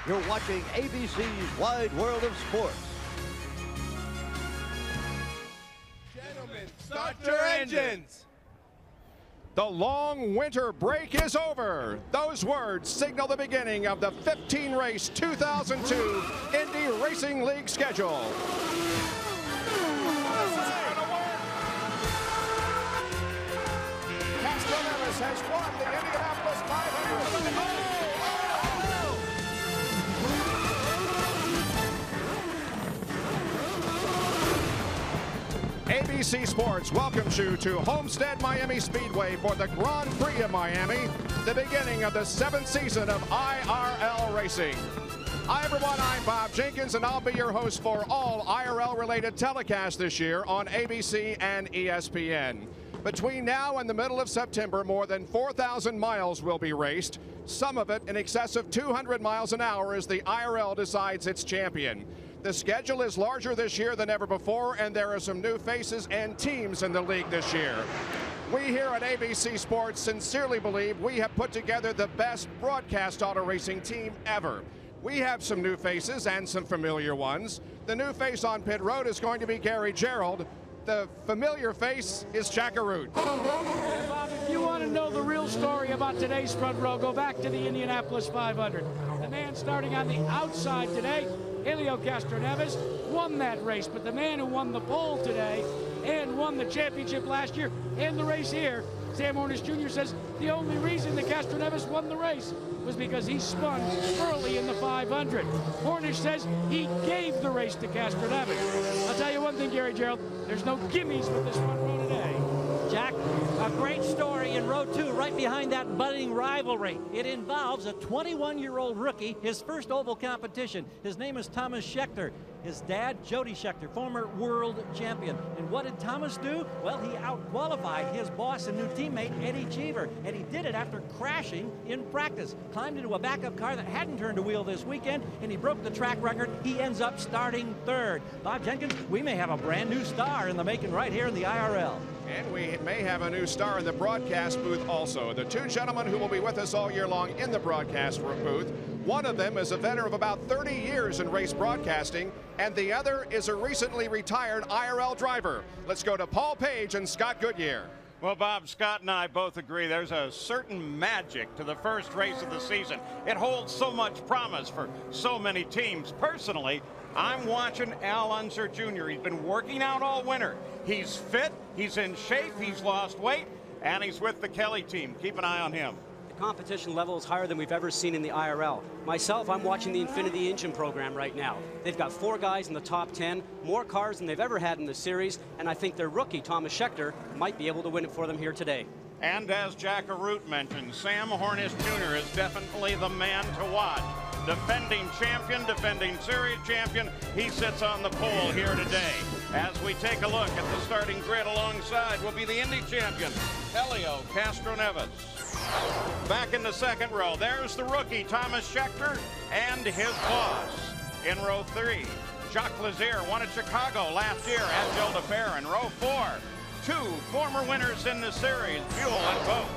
You're watching ABC's Wide World of Sports. Gentlemen, start your engines! The long winter break is over. Those words signal the beginning of the 15-race 2002 Indy Racing League schedule. Castroneves has won the Indianapolis 500. ABC Sports welcomes you to Homestead-Miami Speedway for the Grand Prix of Miami, the beginning of the 7th season of IRL racing. Hi everyone, I'm Bob Jenkins and I'll be your host for all IRL-related telecasts this year on ABC and ESPN. Between now and the middle of September, more than 4,000 miles will be raced, some of it in excess of 200 miles an hour as the IRL decides its champion. The schedule is larger this year than ever before, and there are some new faces and teams in the league this year. We here at ABC Sports sincerely believe we have put together the best broadcast auto racing team ever. We have some new faces and some familiar ones. The new face on pit road is going to be Gerald. The familiar face is Jack Arute. Bob, if you want to know the real story about today's front row, go back to the Indianapolis 500. The man starting on the outside today, Helio Castroneves, won that race, but the man who won the pole today and won the championship last year and the race here, Sam Hornish Jr. says the only reason that Castroneves won the race was because he spun early in the 500. Hornish says he gave the race to Castroneves. I'll tell you one thing, Gerald, there's no gimmies with this front row today. Jack, a great story in row 2, right behind that budding rivalry. It involves a 21-year-old rookie, his first oval competition. His name is Thomas Schechter. His dad, Jody Schechter, former world champion. And what did Thomas do? Well, he out-qualified his boss and new teammate, Eddie Cheever. And he did it after crashing in practice. Climbed into a backup car that hadn't turned a wheel this weekend, and he broke the track record. He ends up starting 3rd. Bob Jenkins, we may have a brand new star in the making right here in the IRL. And we may have a new star in the broadcast booth also. The two gentlemen who will be with us all year long in the broadcast booth, one of them is a veteran of about 30 years in race broadcasting, and the other is a recently retired IRL driver. Let's go to Paul Page and Scott Goodyear. Well, Bob, Scott and I both agree there's a certain magic to the first race of the season. It holds so much promise for so many teams. Personally, I'm watching Al Unser Jr. He's been working out all winter. He's fit, he's in shape, he's lost weight, and he's with the Kelly team. Keep an eye on him. The competition level is higher than we've ever seen in the IRL. Myself, I'm watching the Infinity Engine program right now. They've got 4 guys in the top 10, more cars than they've ever had in the series, and I think their rookie, Thomas Schechter, might be able to win it for them here today. And as Jack Arute mentioned, Sam Hornish Jr. is definitely the man to watch. Defending champion, defending series champion, he sits on the pole here today. As we take a look at the starting grid alongside will be the Indy champion, Helio Castroneves. Back in the second row, there's the rookie, Thomas Schechter, and his boss. In row 3, Jacques Lazier won at Chicago last year at Gilles de Fer. In row 4, 2 former winners in the series, Buell and Vogt.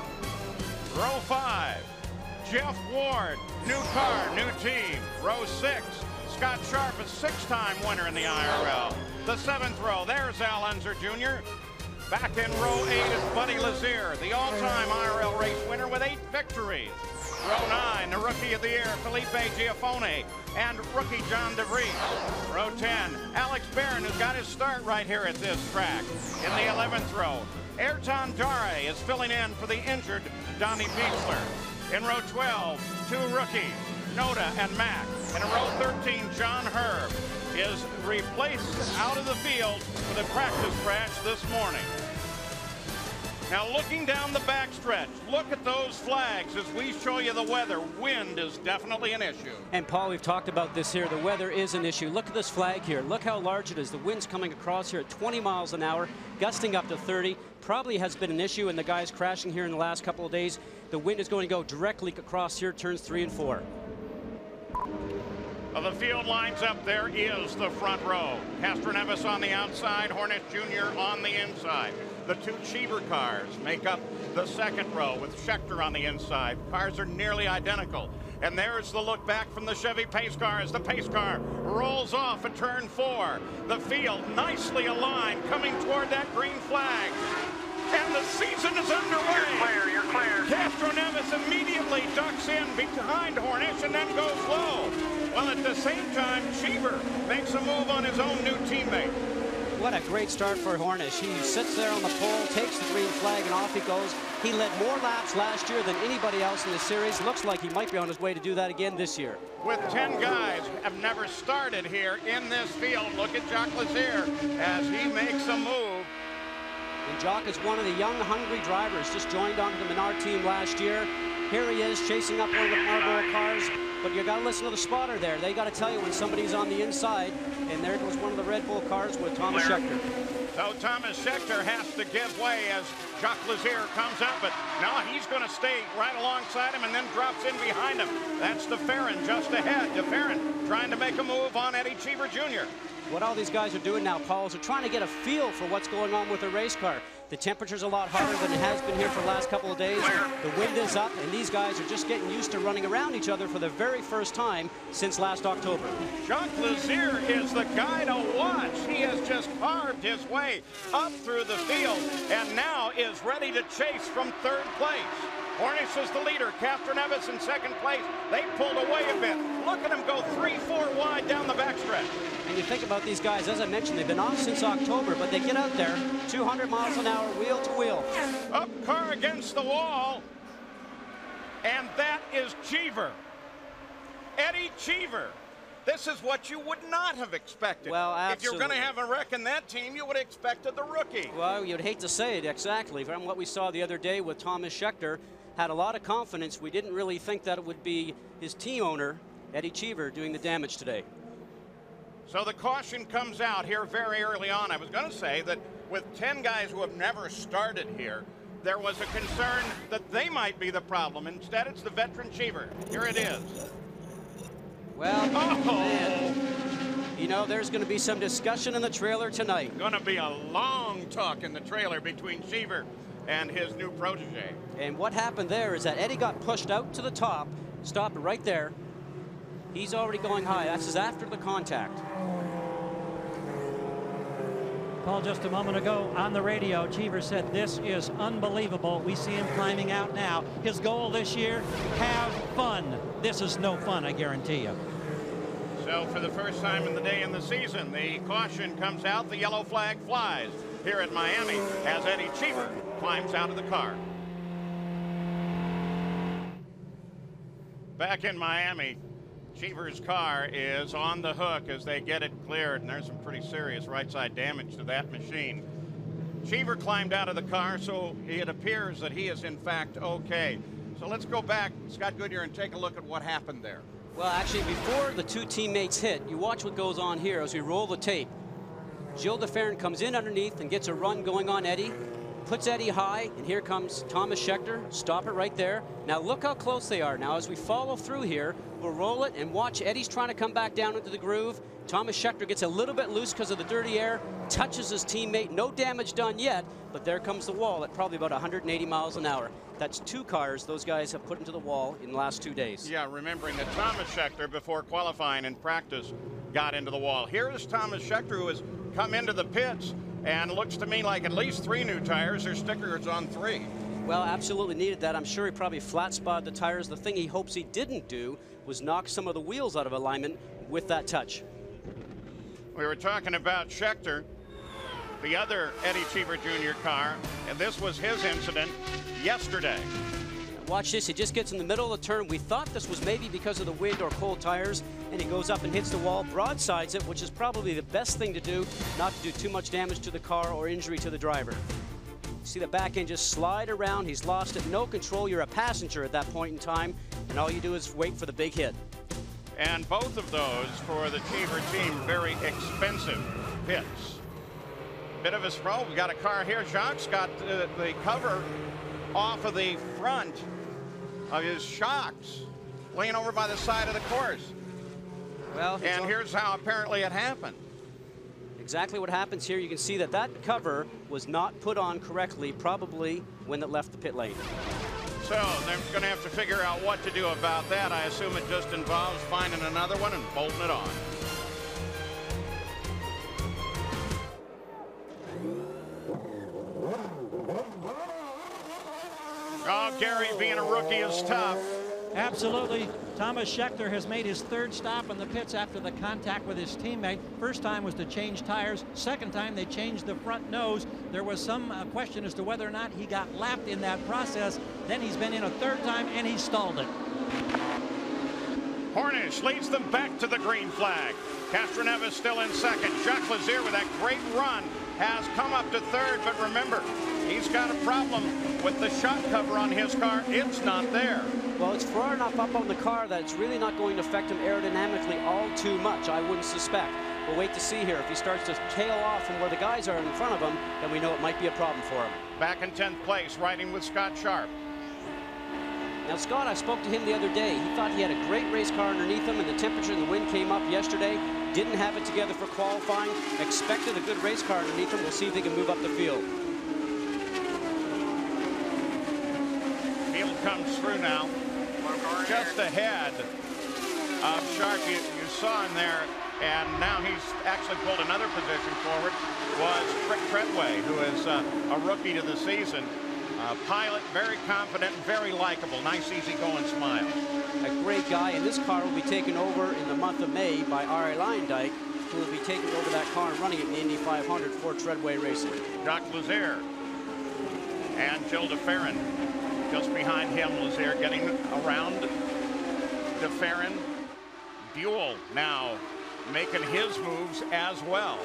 Row 5, Jeff Ward, new car, new team. Row 6, Scott Sharp, a 6-time winner in the IRL. The 7th row, there's Al Unser Jr. Back in row 8 is Buddy Lazier, the all-time IRL race winner with 8 victories. Row 9, the rookie of the year, Felipe Giafone, and rookie John DeVries. Row 10, Alex Barron, who's got his start right here at this track. In the 11th row, Ayrton Dare is filling in for the injured Donnie Pietzler. In row 12, 2 rookies, Noda and Mack. And in row 13, John Herb is replaced out of the field with a practice crash this morning. Now looking down the backstretch, look at those flags as we show you the weather. Wind is definitely an issue. And Paul, we've talked about this here. The weather is an issue. Look at this flag here. Look how large it is. The wind's coming across here at 20 miles an hour, gusting up to 30. Probably has been an issue in the guys crashing here in the last couple of days. The wind is going to go directly across here, turns 3 and 4. Well, the field lines up. There is the front row. Castroneves on the outside, Hornish Jr. on the inside. The 2 Cheever cars make up the second row with Schechter on the inside. Cars are nearly identical. And there's the look back from the Chevy pace car as the pace car rolls off at turn 4. The field nicely aligned, coming toward that green flag. And the season is underway. You're clear. Castroneves immediately ducks in behind Hornish and then goes low. Well, at the same time, Cheever makes a move on his own new teammate. What a great start for Hornish. He sits there on the pole, takes the green flag, and off he goes. He led more laps last year than anybody else in the series. Looks like he might be on his way to do that again this year. With 10 guys have never started here in this field. Look at Jacques Lazier as he makes a move. And Jacques is one of the young, hungry drivers. Just joined onto the Menard team last year. Here he is chasing up one of the Marlboro cars. But you got to listen to the spotter there. They got to tell you when somebody's on the inside. And there goes one of the Red Bull cars with Thomas Schechter. So Thomas Schechter has to give way as Jacques Lazier comes up, but now he's going to stay right alongside him and then drops in behind him. That's DeFerrin just ahead. DeFerrin trying to make a move on Eddie Cheever Jr. What all these guys are doing now, Paul, is they're trying to get a feel for what's going on with the race car. The temperature's a lot hotter than it has been here for the last couple of days. The wind is up, and these guys are just getting used to running around each other for the very first time since last October. Jacques Lazier is the guy to watch. He has just carved his way up through the field and now is ready to chase from third place. Hornish is the leader. Castroneves in second place. They pulled away a bit. Look at him go 3-4 wide down the backstretch. And you think about these guys, as I mentioned, they've been off since October, but they get out there 200 miles an hour, wheel to wheel. Up car against the wall. And that is Cheever. Eddie Cheever. This is what you would not have expected. Well, absolutely. If you're going to have a wreck in that team, you would have expected the rookie. Well, you'd hate to say it exactly. From what we saw the other day with Thomas Schechter, had a lot of confidence. We didn't really think that it would be his team owner, Eddie Cheever, doing the damage today. So the caution comes out here very early on. I was going to say that with 10 guys who have never started here, there was a concern that they might be the problem. Instead, it's the veteran Cheever. Here it is. Well, man, you know, there's going to be some discussion in the trailer tonight. Going to be a long talk in the trailer between Cheever and his new protege. And what happened there is that Eddie got pushed out to the top, stopped right there. He's already going high. That's after the contact. Paul, just a moment ago on the radio, Cheever said this is unbelievable. We see him climbing out now. His goal this year, have fun. This is no fun, I guarantee you. So for the first time in the day in the season, the caution comes out, the yellow flag flies here at Miami as Eddie Cheever climbs out of the car. Back in Miami, Cheever's car is on the hook as they get it cleared, and there's some pretty serious right side damage to that machine. Cheever climbed out of the car, so it appears that he is in fact okay. So let's go back, Scott Goodyear, and take a look at what happened there. Well, actually, before the two teammates hit, you watch what goes on here as we roll the tape. Gilles DeFerrin comes in underneath and gets a run going on Eddie, puts Eddie high, and here comes Thomas Schechter. Stop it right there. Now look how close they are. Now as we follow through here, we'll roll it and watch Eddie's trying to come back down into the groove. Thomas Schechter gets a little bit loose because of the dirty air, touches his teammate. No damage done yet, but there comes the wall at probably about 180 miles an hour. That's two cars those guys have put into the wall in the last 2 days. Yeah, remembering that Thomas Schechter, before qualifying in practice, got into the wall. Here is Thomas Schechter, who has come into the pits and looks to me like at least 3 new tires. There's stickers on 3. Well, absolutely needed that. I'm sure he probably flat spotted the tires. The thing he hopes he didn't do was knock some of the wheels out of alignment with that touch. We were talking about Schechter, the other Eddie Cheever Jr. car, and this was his incident yesterday. Watch this, he just gets in the middle of the turn. We thought this was maybe because of the wind or cold tires, and he goes up and hits the wall, broadsides it, which is probably the best thing to do, not to do too much damage to the car or injury to the driver. See the back end just slide around. He's lost it, no control. You're a passenger at that point in time, and all you do is wait for the big hit. And both of those for the Cheever team, very expensive hits. Bit of a sprawl. We got a car here. Jacques got the cover off of the front of his shocks, laying over by the side of the course. Well, and here's how apparently it happened. Exactly what happens here. You can see that that cover was not put on correctly, probably when it left the pit lane. So they're going to have to figure out what to do about that. I assume it just involves finding another one and bolting it on. Oh, Gary, being a rookie is tough. Absolutely. Thomas Schechter has made his third stop in the pits after the contact with his teammate. First time was to change tires. Second time they changed the front nose. There was some question as to whether or not he got lapped in that process. Then he's been in a third time and he stalled it. Hornish leads them back to the green flag. Castroneves still in second. Jacques Lazier with that great run has come up to third, but remember, he's got a problem with the shock cover on his car. It's not there. Well, it's far enough up on the car that it's really not going to affect him aerodynamically all too much, I wouldn't suspect. We'll wait to see here. If he starts to tail off from where the guys are in front of him, then we know it might be a problem for him. Back in 10th place, riding with Scott Sharp. Now, Scott, I spoke to him the other day. He thought he had a great race car underneath him, and the temperature and the wind came up yesterday. Didn't have it together for qualifying. Expected a good race car underneath him. We'll see if they can move up the field. Field comes through now. Just ahead of Sharp. You saw him there, and now he's actually pulled another position forward. Was Rick Treadway, who is a rookie to the season. Pilot, very confident, very likable. Nice, easy-going smile. A great guy, and this car will be taken over in the month of May by Arie Luyendyk, who will be taking over that car and running it in the Indy 500 for Treadway Racing. Jacques Lazier and Gilles de Ferran just behind him. Lazier getting around de Ferran. Buell now making his moves as well.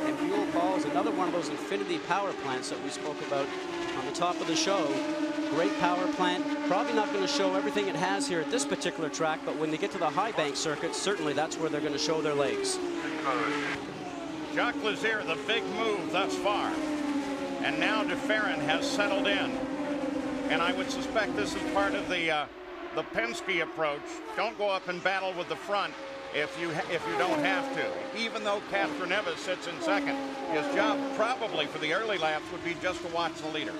And Buell Ball is another one of those infinity power plants that we spoke about on the top of the show. Great power plant. Probably not going to show everything it has here at this particular track, but when they get to the high bank circuit, certainly that's where they're going to show their legs. Jacques Lazier, the big move thus far. And now de Ferran has settled in. And I would suspect this is part of the Penske approach. Don't go up and battle with the front if you don't have to. Even though Castroneves sits in second, his job probably for the early laps would be just to watch the leader.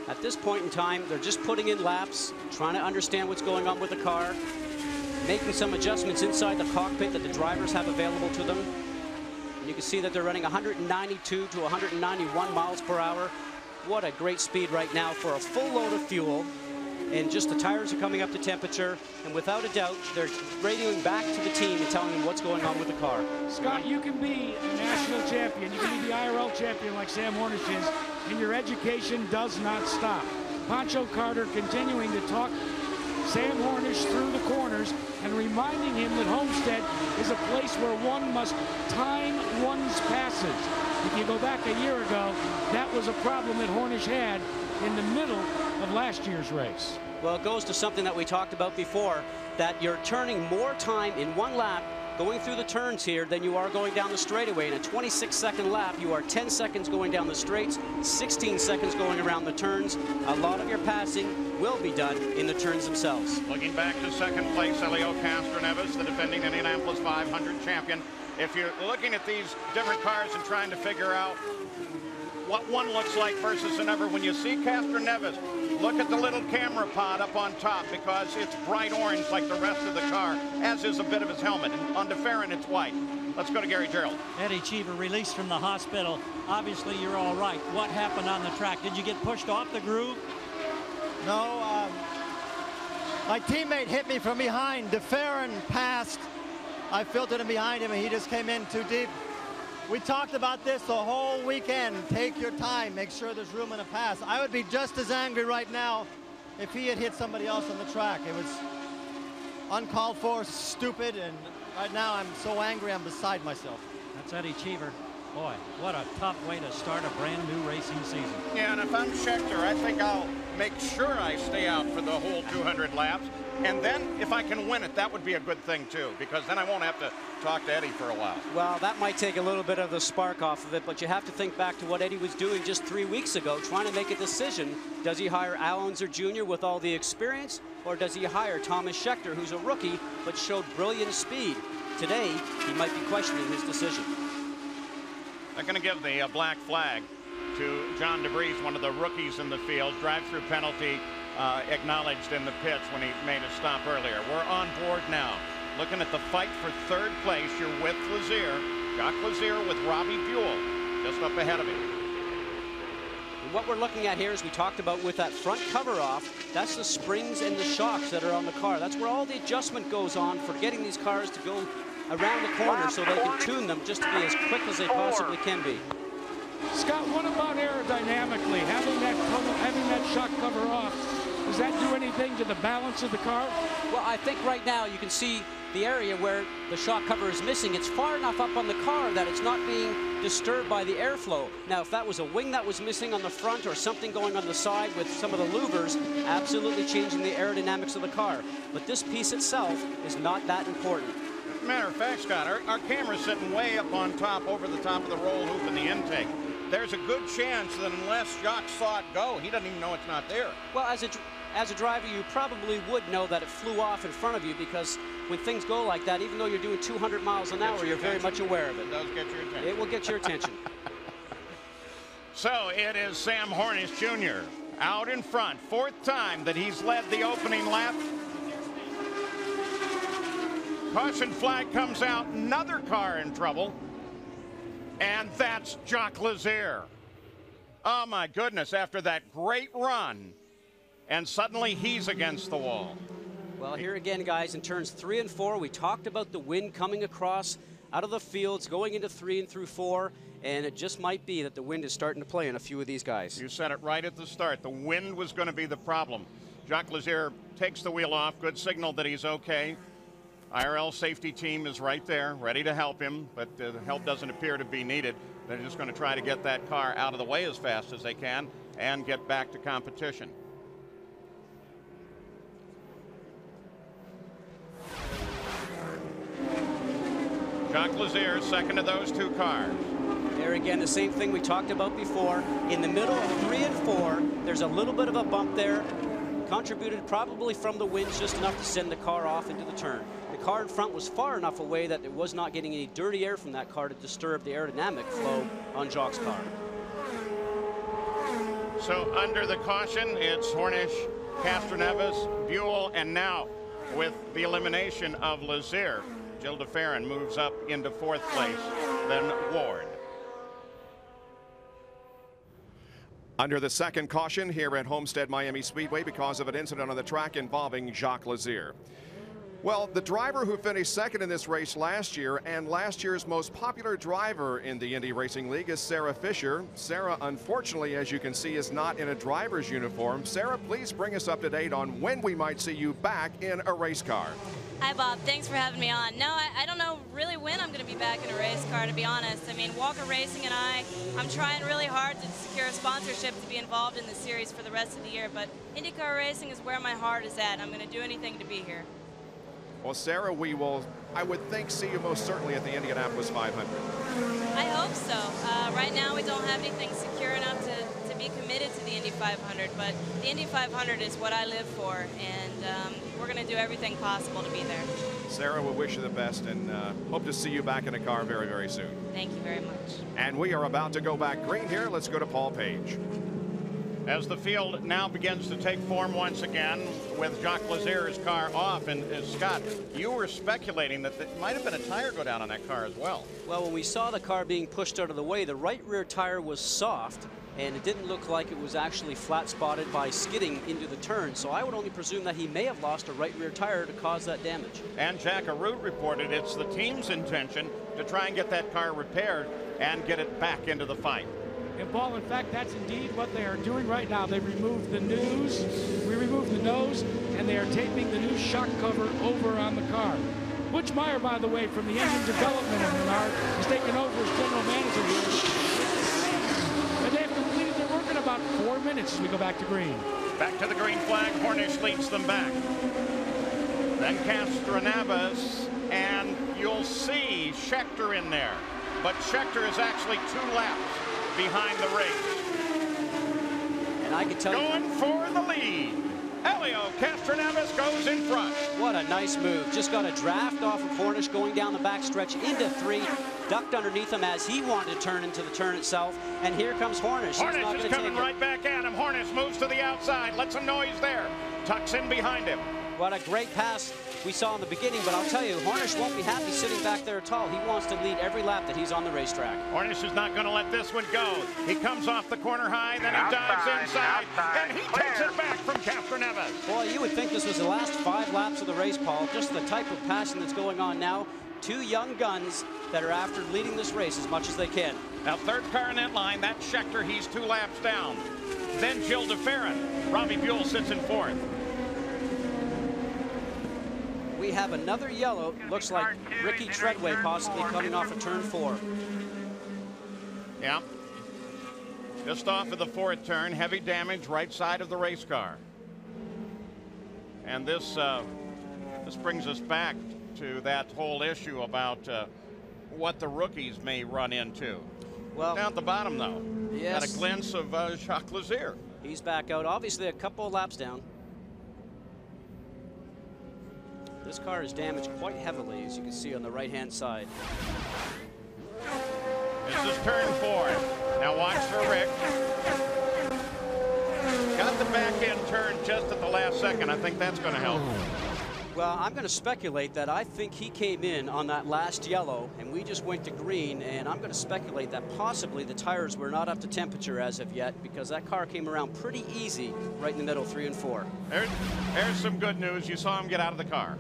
At this point in time, they're just putting in laps, trying to understand what's going on with the car, making some adjustments inside the cockpit that the drivers have available to them. And you can see that they're running 192 to 191 miles per hour. What a great speed right now for a full load of fuel. And just the tires are coming up to temperature, and without a doubt, they're radioing back to the team and telling them what's going on with the car. Scott, you can be a national champion, you can be the IRL champion like Sam Hornish is, and your education does not stop. Pancho Carter continuing to talk Sam Hornish through the corners and reminding him that Homestead is a place where one must time one's passes. If you go back a year ago, that was a problem that Hornish had in the middle of last year's race. Well, it goes to something that we talked about before, that you're turning more time in one lap going through the turns here than you are going down the straightaway. In a 26-second lap, you are 10 seconds going down the straights, 16 seconds going around the turns. A lot of your passing will be done in the turns themselves. Looking back to second place, Helio Castroneves, the defending Indianapolis 500 champion. If you're looking at these different cars and trying to figure out what one looks like versus another, when you see Castroneves, look at the little camera pod up on top because it's bright orange like the rest of the car, as is a bit of his helmet. And on de Ferran, it's white. Let's go to Gary Gerald. Eddie Cheever released from the hospital. Obviously, you're all right. What happened on the track? Did you get pushed off the groove? No, my teammate hit me from behind. De Ferran passed. I filtered him behind him, and he just came in too deep. We talked about this the whole weekend. Take your time. Make sure there's room in a pass. I would be just as angry right now if he had hit somebody else on the track. It was uncalled for, stupid, and right now I'm so angry I'm beside myself. That's Eddie Cheever. Boy, what a tough way to start a brand new racing season. Yeah, and if I'm Schechter, I think I'll make sure I stay out for the whole 200 laps. And then if I can win it, that would be a good thing too, because then I won't have to talk to Eddie for a while. Well, that might take a little bit of the spark off of it, but you have to think back to what Eddie was doing just 3 weeks ago, trying to make a decision. Does he hire Al Unser Jr. with all the experience, or does he hire Thomas Schechter, who's a rookie, but showed brilliant speed? Today, he might be questioning his decision. They're going to give the black flag to John DeVries, one of the rookies in the field. Drive-through penalty acknowledged in the pits when he made a stop earlier. We're on board now. Looking at the fight for third place, you're with Lazier. Jacques Lazier with Robbie Buell just up ahead of him. What we're looking at here, as we talked about with that front cover off, that's the springs and the shocks that are on the car. That's where all the adjustment goes on for getting these cars to go around the corner so they can tune them just to be as quick as they possibly can be. Scott, what about aerodynamically, having that shock cover off, does that do anything to the balance of the car? Well, I think right now you can see the area where the shock cover is missing. It's far enough up on the car that it's not being disturbed by the airflow. Now, if that was a wing that was missing on the front or something going on the side with some of the louvers, absolutely changing the aerodynamics of the car. But this piece itself is not that important. As a matter of fact, Scott, our camera's sitting way up on top, over the top of the roll hoop in the intake. There's a good chance that unless Jacques saw it go, he doesn't even know it's not there. Well, as a driver, you probably would know that it flew off in front of you, because when things go like that, even though you're doing 200 miles an hour, you're very much aware of it. It does get your attention. It will get your attention. So it is Sam Hornish Jr. out in front. Fourth time that he's led the opening lap. Caution flag comes out, another car in trouble. And that's Jacques Lazier. Oh my goodness, after that great run. And suddenly he's against the wall. Well, here again, guys, in turns 3 and 4, we talked about the wind coming across out of the fields, going into 3 and through 4, and it just might be that the wind is starting to play in a few of these guys. You said it right at the start. The wind was going to be the problem. Jacques Lazier takes the wheel off. Good signal that he's okay. IRL safety team is right there, ready to help him, but the help doesn't appear to be needed. They're just going to try to get that car out of the way as fast as they can and get back to competition. Jacques Lazier, second of those two cars. There again, the same thing we talked about before. In the middle of 3 and 4, there's a little bit of a bump there, contributed probably from the winds, just enough to send the car off into the turn. The car in front was far enough away that it was not getting any dirty air from that car to disturb the aerodynamic flow on Jacques' car. So under the caution, it's Hornish, Castroneves, Buell, and now with the elimination of Lazier, Gilles de Ferran moves up into 4th place, then Ward. Under the second caution here at Homestead-Miami Speedway because of an incident on the track involving Jacques Lazier. Well, the driver who finished second in this race last year and last year's most popular driver in the Indy Racing League is Sarah Fisher. Sarah, unfortunately, as you can see, is not in a driver's uniform. Sarah, please bring us up to date on when we might see you back in a race car. Hi, Bob. Thanks for having me on. No, I don't know really when I'm going to be back in a race car, to be honest. I mean, Walker Racing and I'm trying really hard to secure a sponsorship to be involved in the series for the rest of the year, but IndyCar racing is where my heart is at. I'm going to do anything to be here. Well, Sarah, we will, I would think, see you most certainly at the Indianapolis 500. I hope so. Right now we don't have anything secure enough to be committed to the Indy 500, but the Indy 500 is what I live for, and we're going to do everything possible to be there. Sarah, we wish you the best and hope to see you back in a car very, very soon. Thank you very much. And we are about to go back green here. Let's go to Paul Page. As the field now begins to take form once again with Jacques Lazier's car off, and Scott, you were speculating that there might have been a tire go down on that car as well. Well, when we saw the car being pushed out of the way, the right rear tire was soft, and it didn't look like it was actually flat spotted by skidding into the turn. So I would only presume that he may have lost a right rear tire to cause that damage. And Jack Arute reported it's the team's intention to try and get that car repaired and get it back into the fight. And Paul, in fact, that's indeed what they are doing right now. They've removed the nose, and they are taping the new shock cover over on the car. Butch Meyer, by the way, from the engine development of Menard, is taking over as general manager here. And they've completed their work in about 4 minutes as we go back to green. Back to the green flag. Hornish leads them back. Then Castroneves, and you'll see Schechter in there. But Schechter is actually 2 laps behind the race. And I can tell going for the lead. Helio Castroneves goes in front. What a nice move. Just got a draft off of Hornish going down the backstretch into 3. Ducked underneath him as he wanted to turn into the turn itself. And here comes Hornish. Hornish is coming right back at him. Hornish moves to the outside. Lets some noise there. Tucks in behind him. What a great pass we saw in the beginning, but I'll tell you, Hornish won't be happy sitting back there at all. He wants to lead every lap that he's on the racetrack. Hornish is not going to let this one go. He comes off the corner high, then he dives inside, and he takes it back from Castroneves. Boy, you would think this was the last 5 laps of the race, Paul. Just the type of passing that's going on now. 2 young guns that are after leading this race as much as they can. Now, 3rd car in that line, that's Schechter. He's 2 laps down. Then Gilles de Ferran. Robbie Buell sits in 4th. We have another yellow. Looks like Ricky Treadway possibly coming off of turn 4. Yeah. Just off of the 4th turn. Heavy damage right side of the race car. And this brings us back to that whole issue about what the rookies may run into. Well, down at the bottom, though, yes, got a glimpse of Jacques Lazier. He's back out. Obviously, a couple of laps down. This car is damaged quite heavily, as you can see on the right-hand side. This is turn 4. Now watch for Rick. Got the back end turn just at the last second. I think that's going to help. Well, I'm going to speculate that I think he came in on that last yellow, and we just went to green, and I'm going to speculate that possibly the tires were not up to temperature as of yet, because that car came around pretty easy right in the middle, 3 and 4. There's some good news. You saw him get out of the car.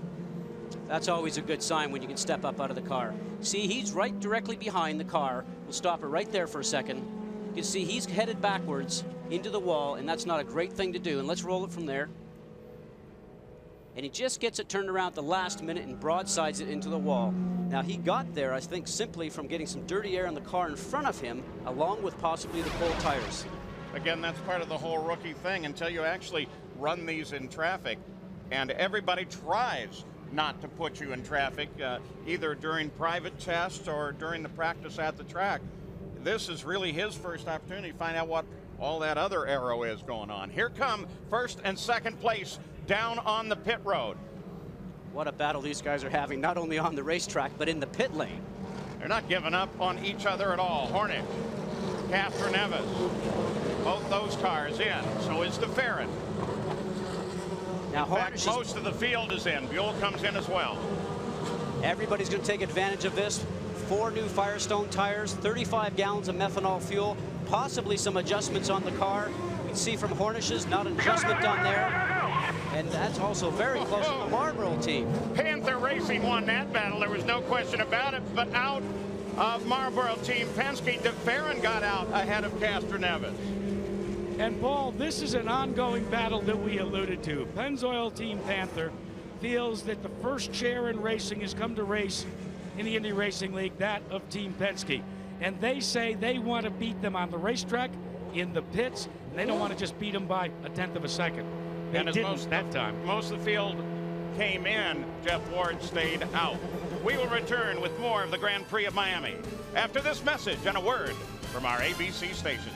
That's always a good sign when you can step up out of the car. See, he's right directly behind the car. We'll stop it right there for a second. You can see he's headed backwards into the wall, and that's not a great thing to do. And let's roll it from there. And he just gets it turned around at the last minute and broadsides it into the wall. Now, he got there, I think, simply from getting some dirty air in the car in front of him, along with possibly the cold tires. Again, that's part of the whole rookie thing until you actually run these in traffic. And everybody tries not to put you in traffic, either during private tests or during the practice at the track. This is really his first opportunity to find out what all that other arrow is going on. Here come 1st and 2nd place down on the pit road. What a battle these guys are having, not only on the racetrack, but in the pit lane. They're not giving up on each other at all. Hornish, Castroneves, both those cars in. So is de Ferran. Now, in fact, most of the field is in. Buell comes in as well. Everybody's going to take advantage of this. 4 new Firestone tires, 35 gallons of methanol fuel, possibly some adjustments on the car. You can see from Hornish's, not an adjustment done there. And that's also very close to the Marlboro team. Panther Racing won that battle. There was no question about it. But out of Marlboro team Penske, de Ferran got out ahead of Castroneves. And Paul, this is an ongoing battle that we alluded to. Pennzoil Team Panther feels that the first chair in racing has come to race in the Indy Racing League, that of Team Penske. And they say they want to beat them on the racetrack, in the pits, and they don't want to just beat them by 1/10 of a second. They didn't that time. Most of the field came in, Jeff Ward stayed out. We will return with more of the Grand Prix of Miami after this message and a word from our ABC stations.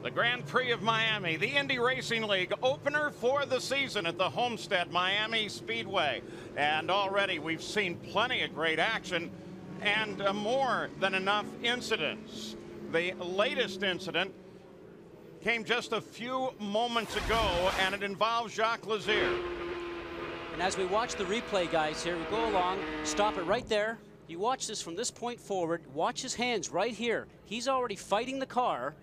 The Grand Prix of Miami, the Indy Racing League opener for the season at the Homestead-Miami Speedway. And already we've seen plenty of great action and more than enough incidents. The latest incident came just a few moments ago, and it involves Jacques Lazier. And as we watch the replay, guys, here, we go along, stop it right there. You watch this from this point forward. Watch his hands right here. He's already fighting the car.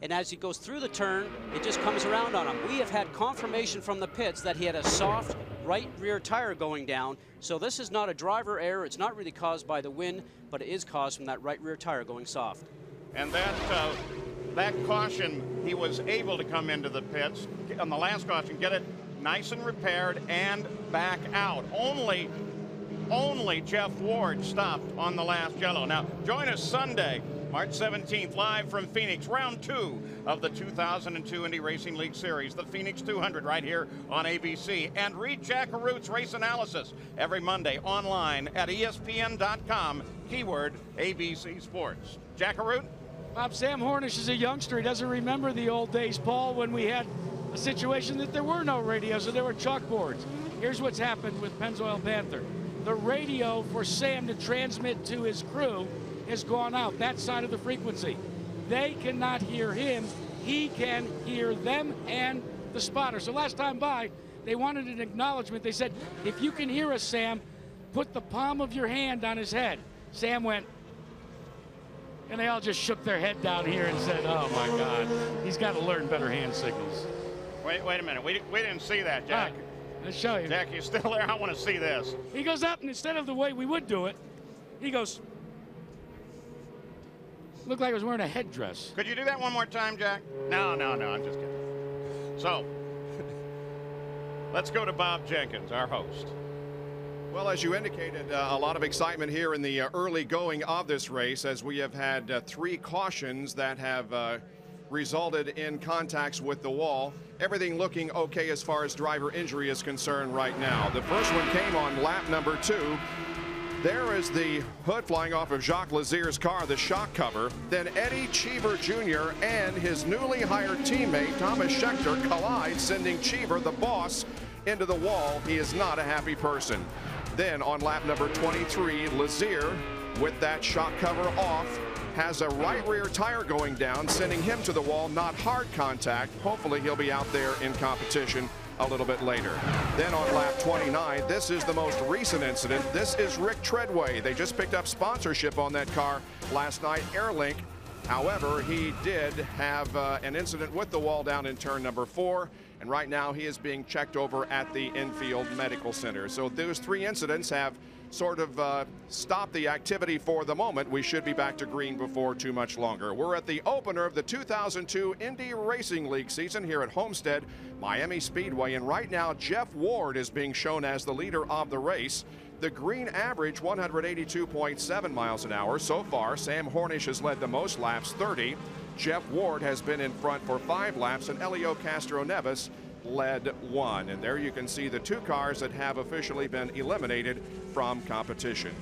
And as he goes through the turn, it just comes around on him. We have had confirmation from the pits that he had a soft right rear tire going down. So this is not a driver error. It's not really caused by the wind, but it is caused from that right rear tire going soft. And that caution, he was able to come into the pits on the last caution, get it nice and repaired and back out. Only Jeff Ward stopped on the last yellow. Now, join us Sunday, March 17th, live from Phoenix, round 2 of the 2002 Indy Racing League Series, the Phoenix 200 right here on ABC. And read Jack Arut's race analysis every Monday online at ESPN.com, keyword ABC Sports. Jack Arut? Bob, Sam Hornish is a youngster. He doesn't remember the old days, Paul, when we had a situation that there were no radios and there were chalkboards. Here's what's happened with Pennzoil Panther. The radio for Sam to transmit to his crew has gone out, that side of the frequency. They cannot hear him. He can hear them and the spotter. So last time by, they wanted an acknowledgement. They said, if you can hear us, Sam, put the palm of your hand on his head. Sam went, and they all just shook their head down here and said, oh my God, he's got to learn better hand signals. Wait a minute. We didn't see that, Jack. Right, let's show you. Jack, you still there? I want to see this. He goes up, and instead of the way we would do it, he goes, looked like he was wearing a headdress. Could you do that one more time, Jack? No, I'm just kidding. So, let's go to Bob Jenkins, our host. Well, as you indicated, a lot of excitement here in the early going of this race, as we have had 3 cautions that have resulted in contacts with the wall. Everything looking okay as far as driver injury is concerned right now. The first one came on lap number 2. There is the hood flying off of Jacques Lazier's car, the shock cover. Then Eddie Cheever Jr. and his newly hired teammate, Thomas Schechter, collide, sending Cheever, the boss, into the wall. He is not a happy person. Then on lap number 23, Lazier, with that shock cover off, has a right rear tire going down, sending him to the wall. Not hard contact. Hopefully he'll be out there in competition a little bit later. Then on lap 29, this is the most recent incident. This is Rick Treadway. They just picked up sponsorship on that car last night, Airlink. However, he did have an incident with the wall down in turn number 4, and right now he is being checked over at the infield medical center. So those 3 incidents have sort of stopped the activity for the moment. We should be back to green before too much longer. We're at the opener of the 2002 Indy Racing League season here at Homestead-Miami Speedway, and right now Jeff Ward is being shown as the leader of the race. The green average 182.7 miles an hour. So far, Sam Hornish has led the most laps, 30. Jeff Ward has been in front for 5 laps, and Helio Castroneves led 1. And there you can see the 2 cars that have officially been eliminated from competition.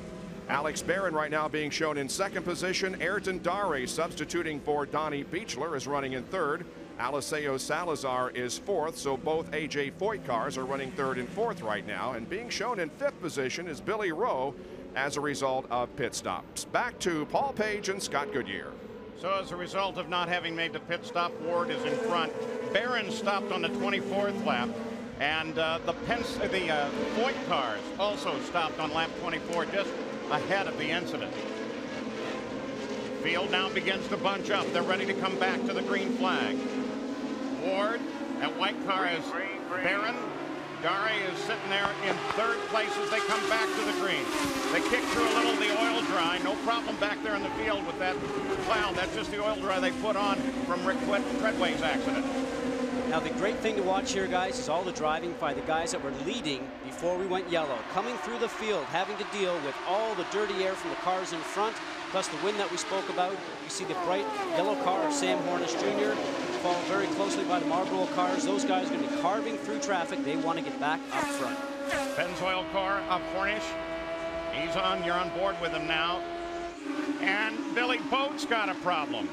Alex Barron right now being shown in 2nd position. Ayrton Darrell substituting for Donnie Beechler is running in 3rd. Aliseo Salazar is 4th, so both A.J. Foyt cars are running 3rd and 4th right now. And being shown in 5th position is Billy Rowe as a result of pit stops. Back to Paul Page and Scott Goodyear. So as a result of not having made the pit stop, Ward is in front. Barron stopped on the 24th lap, and the Foyt cars also stopped on lap 24, just ahead of the incident. Field now begins to bunch up. They're ready to come back to the green flag. Ward, that white car is Barron. Darrell is sitting there in 3rd place as they come back to the green. They kick through a little of the oil dry. No problem back there in the field with that cloud. That's just the oil dry they put on from Rick Treadway's accident. Now the great thing to watch here, guys, is all the driving by the guys that were leading before we went yellow, coming through the field, having to deal with all the dirty air from the cars in front, plus the wind that we spoke about. You see the bright yellow car of Sam Hornish Jr. followed very closely by the Marlboro cars. Those guys are going to be carving through traffic. They want to get back up front. Pennzoil car of Hornish. He's on. You're on board with him now. And Billy Boat's got a problem.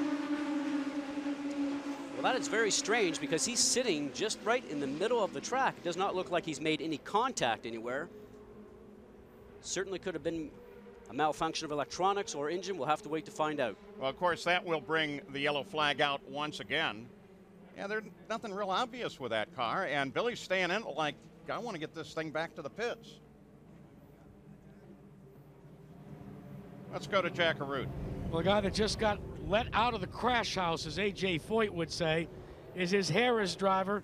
Well, that is very strange because he's sitting just right in the middle of the track. It does not look like he's made any contact anywhere. Certainly could have been a malfunction of electronics or engine. We'll have to wait to find out. Well, of course, that will bring the yellow flag out once again. Yeah, there's nothing real obvious with that car, and Billy's staying in like, I want to get this thing back to the pits. Let's go to Jack Arute. Well, the guy that just got let out of the crash house, as A.J. Foyt would say, is his Harris driver.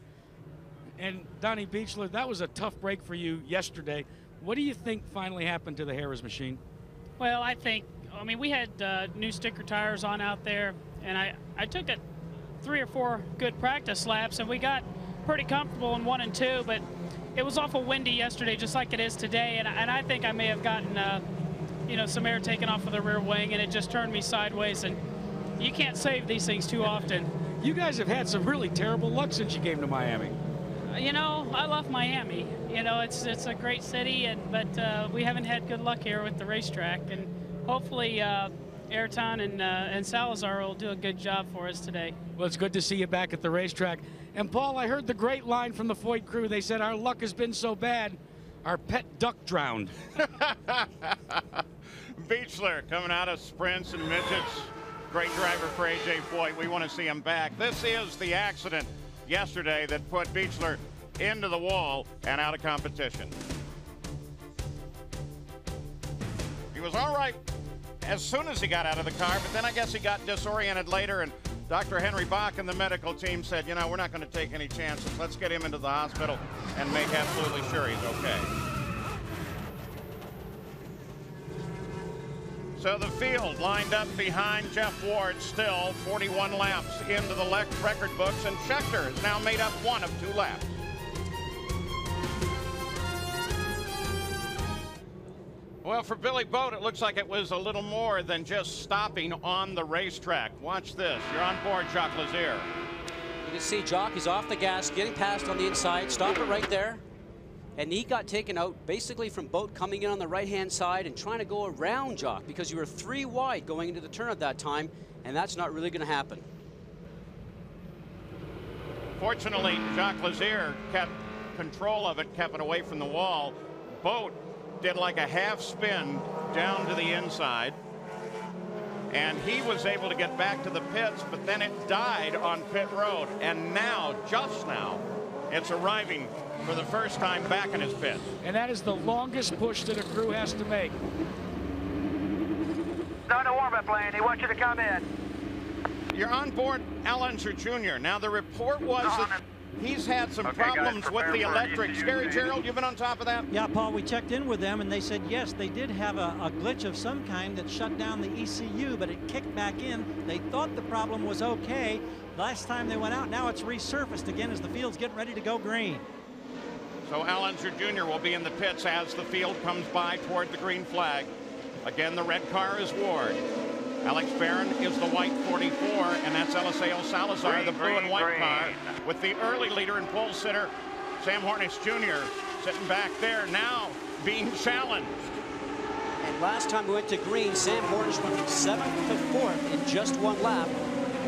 And Donnie Beechler, that was a tough break for you yesterday. What do you think finally happened to the Harris machine? Well, I mean, we had new sticker tires on out there, and I took it 3 or 4 good practice laps, and we got pretty comfortable in 1 and 2, but it was awful windy yesterday, just like it is today, and I think I may have gotten, you know, some air taken off of the rear wing, and it just turned me sideways, and you can't save these things too often. You guys have had some really terrible luck since you came to Miami. You know, I love Miami. You know, it's a great city, but we haven't had good luck here with the racetrack, and hopefully Ayrton and Salazar will do a good job for us today. Well, it's good to see you back at the racetrack. And Paul, I heard the great line from the Foyt crew. They said, our luck has been so bad, our pet duck drowned. Beechler coming out of sprints and midgets. Great driver for A.J. Foyt. We want to see him back. This is the accident yesterday that put Beechler into the wall and out of competition. He was all right as soon as he got out of the car, but then I guess he got disoriented later, and Dr. Henry Bach and the medical team said, you know, we're not going to take any chances. Let's get him into the hospital and make absolutely sure he's okay. So the field lined up behind Jeff Ward still, 41 laps into the record books, and Schechter has now made up 1 of 2 laps. Well, for Billy Boat, it looks like it was a little more than just stopping on the racetrack. Watch this. You're on board, Jacques Lazier. You can see Jock is off the gas, getting past on the inside. Stop it right there. And he got taken out basically from Boat coming in on the right-hand side and trying to go around Jock because you were 3 wide going into the turn at that time, and that's not really going to happen. Fortunately, Jacques Lazier kept control of it, kept it away from the wall. Boat did like a half spin down to the inside, and he was able to get back to the pits, but then it died on pit road, and now, just now, it's arriving for the first time back in his pit. And that is the longest push that a crew has to make. Start a warm-up lane. He wants you to come in. You're on board Al Unser Jr. Now, the report was that he's had some problems with the electrics. Gary, Gerald, you've been on top of that? Yeah, Paul, we checked in with them, and they said, yes, they did have a glitch of some kind that shut down the ECU, but it kicked back in. They thought the problem was okay. Last time they went out, now it's resurfaced again as the field's getting ready to go green. So Al Unser Jr. will be in the pits as the field comes by toward the green flag. Again, the red car is Ward. Alex Barron is the white 44, and that's Eliseo Salazar, the blue and white car, with the early leader and pole sitter, Sam Hornish Jr., sitting back there now being challenged. And last time we went to green, Sam Hornish went from 7th to 4th in just 1 lap.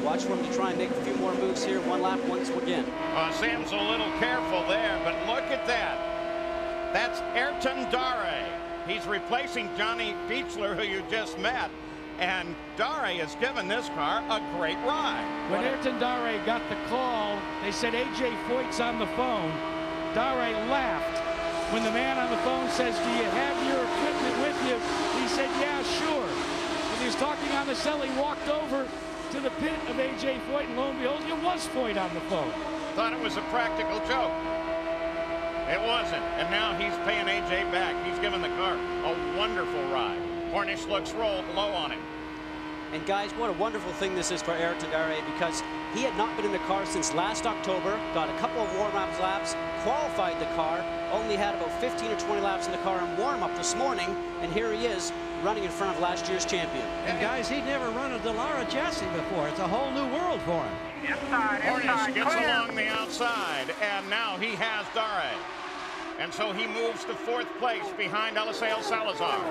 Watch for him to try and make a few more moves here. 1 lap once again. Sam's a little careful there, but look at that. That's Ayrton Darrell. He's replacing Johnny Beechler, who you just met. And Darrell has given this car a great ride. When Ayrton Darrell got the call, they said A.J. Foyt's on the phone. Darrell laughed. When the man on the phone says, do you have your equipment with you? He said, yeah, sure. When he was talking on the cell, he walked over to the pit of A.J. Foyt, and lo and behold, it was Foyt on the phone. Thought it was a practical joke. It wasn't, and now he's paying A.J. back. He's given the car a wonderful ride. Hornish looks low on him. And guys, what a wonderful thing this is for Ayrton Darrell, because he had not been in the car since last October, got a couple of warm-up laps, qualified the car, only had about 15 or 20 laps in the car in warm-up this morning, and here he is running in front of last year's champion. And guys, he'd never run a Dallara chassis before. It's a whole new world for him. Hornish gets along the outside, and now he has Darrell. And so he moves to 4th place behind Eliseo Salazar.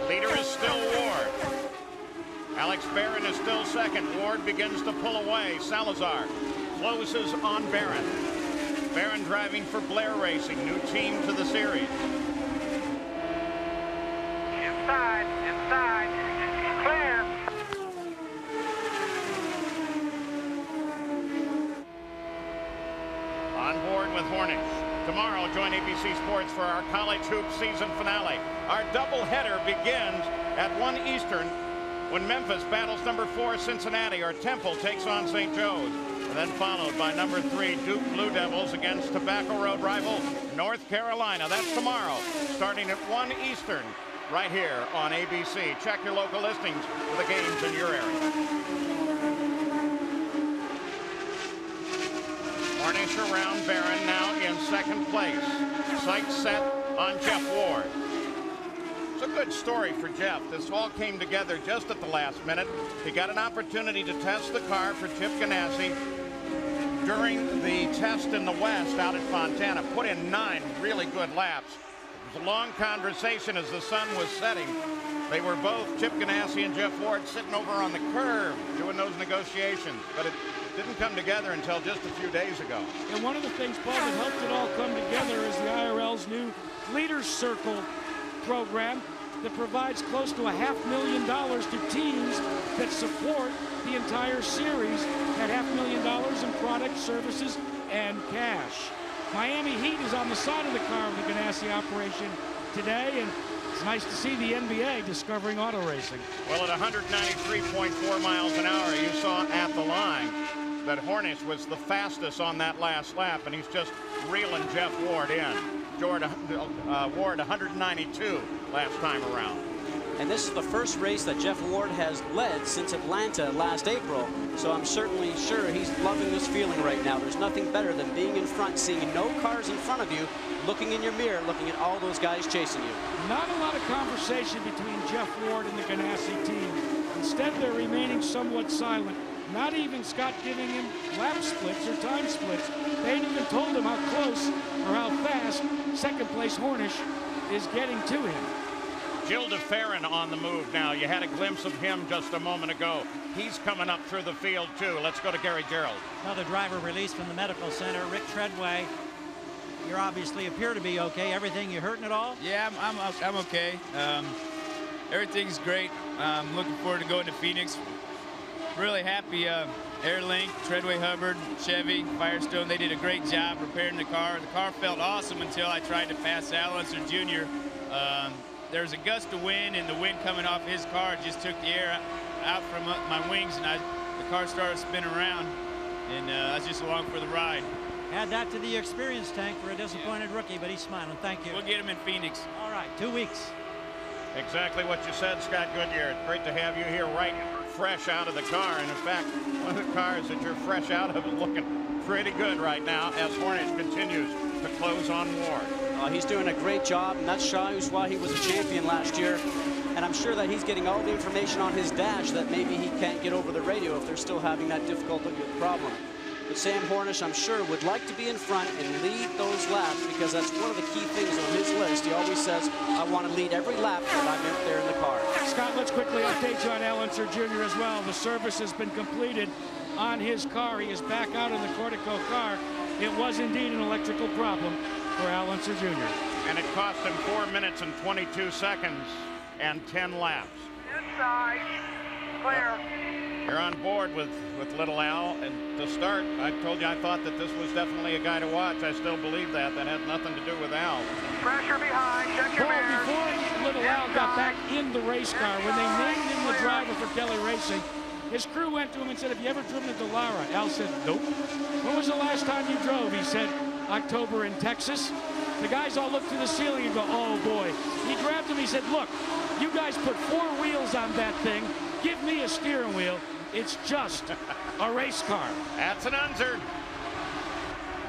Leader is still Ward. Alex Barron is still 2nd. Ward begins to pull away. Salazar closes on Barron. Barron driving for Blair Racing, new team to the series. Inside, clear. On board with Hornish. Tomorrow, join ABC Sports for our college hoop season finale. Our doubleheader begins at 1 Eastern when Memphis battles number 4 Cincinnati, or Temple takes on St. Joe's. And then followed by number 3 Duke Blue Devils against Tobacco Road rival North Carolina. That's tomorrow, starting at 1 Eastern, right here on ABC. Check your local listings for the games in your area. Hornish around Barron now in 2nd place. Sights set on Jeff Ward. It's a good story for Jeff. This all came together just at the last minute. He got an opportunity to test the car for Chip Ganassi. during the test in the West out at Fontana, put in 9 really good laps. It was a long conversation as the sun was setting. They were both, Chip Ganassi and Jeff Ward, sitting over on the curb doing those negotiations, but it didn't come together until just a few days ago. And one of the things, Paul, that helped it all come together is the IRL's new Leaders Circle program that provides close to $500,000 to teams that support the entire series at $500,000 in product, services, and cash. Miami Heat is on the side of the car of the Ganassi operation today, and it's nice to see the NBA discovering auto racing. Well, at 193.4 miles an hour, you saw at the line that Hornish was the fastest on that last lap, and he's just reeling Jeff Ward in. Ward 192 last time around. And this is the first race that Jeff Ward has led since Atlanta last April. So I'm certainly sure he's loving this feeling right now. There's nothing better than being in front, seeing no cars in front of you, looking in your mirror, looking at all those guys chasing you. Not a lot of conversation between Jeff Ward and the Ganassi team. Instead, they're remaining somewhat silent. Not even Scott giving him lap splits or time splits. They ain't even told him how close or how fast second place Hornish is getting to him. Gil DeFerrin on the move now. You had a glimpse of him just a moment ago. He's coming up through the field too. Let's go to Gary Gerald. Another driver released from the medical center. Rick Treadway, you obviously appear to be okay. Everything, you hurting at all? Yeah, I'm okay. Everything's great. I'm looking forward to going to Phoenix. Really happy. Airlink, Treadway Hubbard, Chevy, Firestone, they did a great job repairing the car. The car felt awesome until I tried to pass Al Unser Jr. There was a gust of wind, and the wind coming off his car just took the air out from my wings, and the car started spinning around, and I was just along for the ride. Add that to the experience tank for a disappointed rookie, but he's smiling. Thank you. We'll get him in Phoenix. All right, 2 weeks. Exactly what you said, Scott Goodyear. It's great to have you here right fresh out of the car. And in fact, one of the cars that you're fresh out of is looking pretty good right now as Hornish continues to close on Ward. He's doing a great job, and that's why he was a champion last year. And I'm sure that he's getting all the information on his dash that maybe he can't get over the radio if they're still having that difficulty problem. But Sam Hornish, I'm sure, would like to be in front and lead those laps because that's one of the key things on his list. He always says, I want to lead every lap that I'm in there in the car. Scott, let's quickly update you on Al Unser Jr. as well. The service has been completed on his car. He is back out in the Cortico car. It was indeed an electrical problem for Al Unser Jr. And it cost him 4 minutes and 22 seconds and 10 laps. Inside, clear. You're on board with little Al, and to start, I told you I thought that this was definitely a guy to watch. I still believe that. That had nothing to do with Al. Pressure behind, check your mirrors. Before little Al got back in the race car, when they named him the driver for Kelly Racing, his crew went to him and said, have you ever driven a Dallara? Al said, nope. When was the last time you drove? He said, October in Texas. The guys all looked to the ceiling and go, oh boy. He grabbed him, he said, look, you guys put 4 wheels on that thing. Give me a steering wheel. It's just a race car. That's an Unser.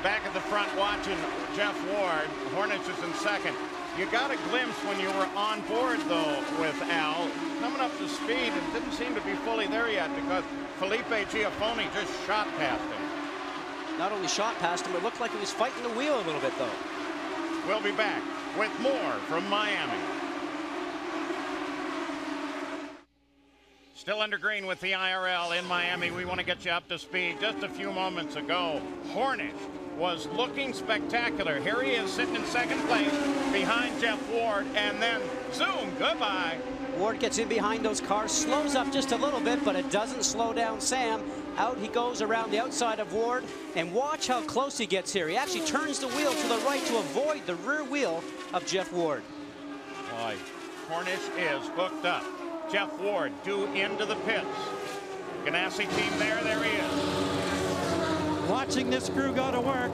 Back at the front watching Jeff Ward. Hornish is in second. You got a glimpse when you were on board, though, with Al. Coming up to speed and didn't seem to be fully there yet because Felipe Giafoni just shot past him. Not only shot past him, it looked like he was fighting the wheel a little bit, though. We'll be back with more from Miami. Still under green with the IRL in Miami. We want to get you up to speed. Just a few moments ago, Hornish was looking spectacular. Here he is sitting in second place behind Jeff Ward, and then zoom, goodbye. Ward gets in behind those cars, slows up just a little bit, but it doesn't slow down Sam. Out he goes around the outside of Ward, and watch how close he gets here. He actually turns the wheel to the right to avoid the rear wheel of Jeff Ward. Boy, Hornish is hooked up. Jeff Ward due into the pits. Ganassi team there he is. Watching this crew go to work.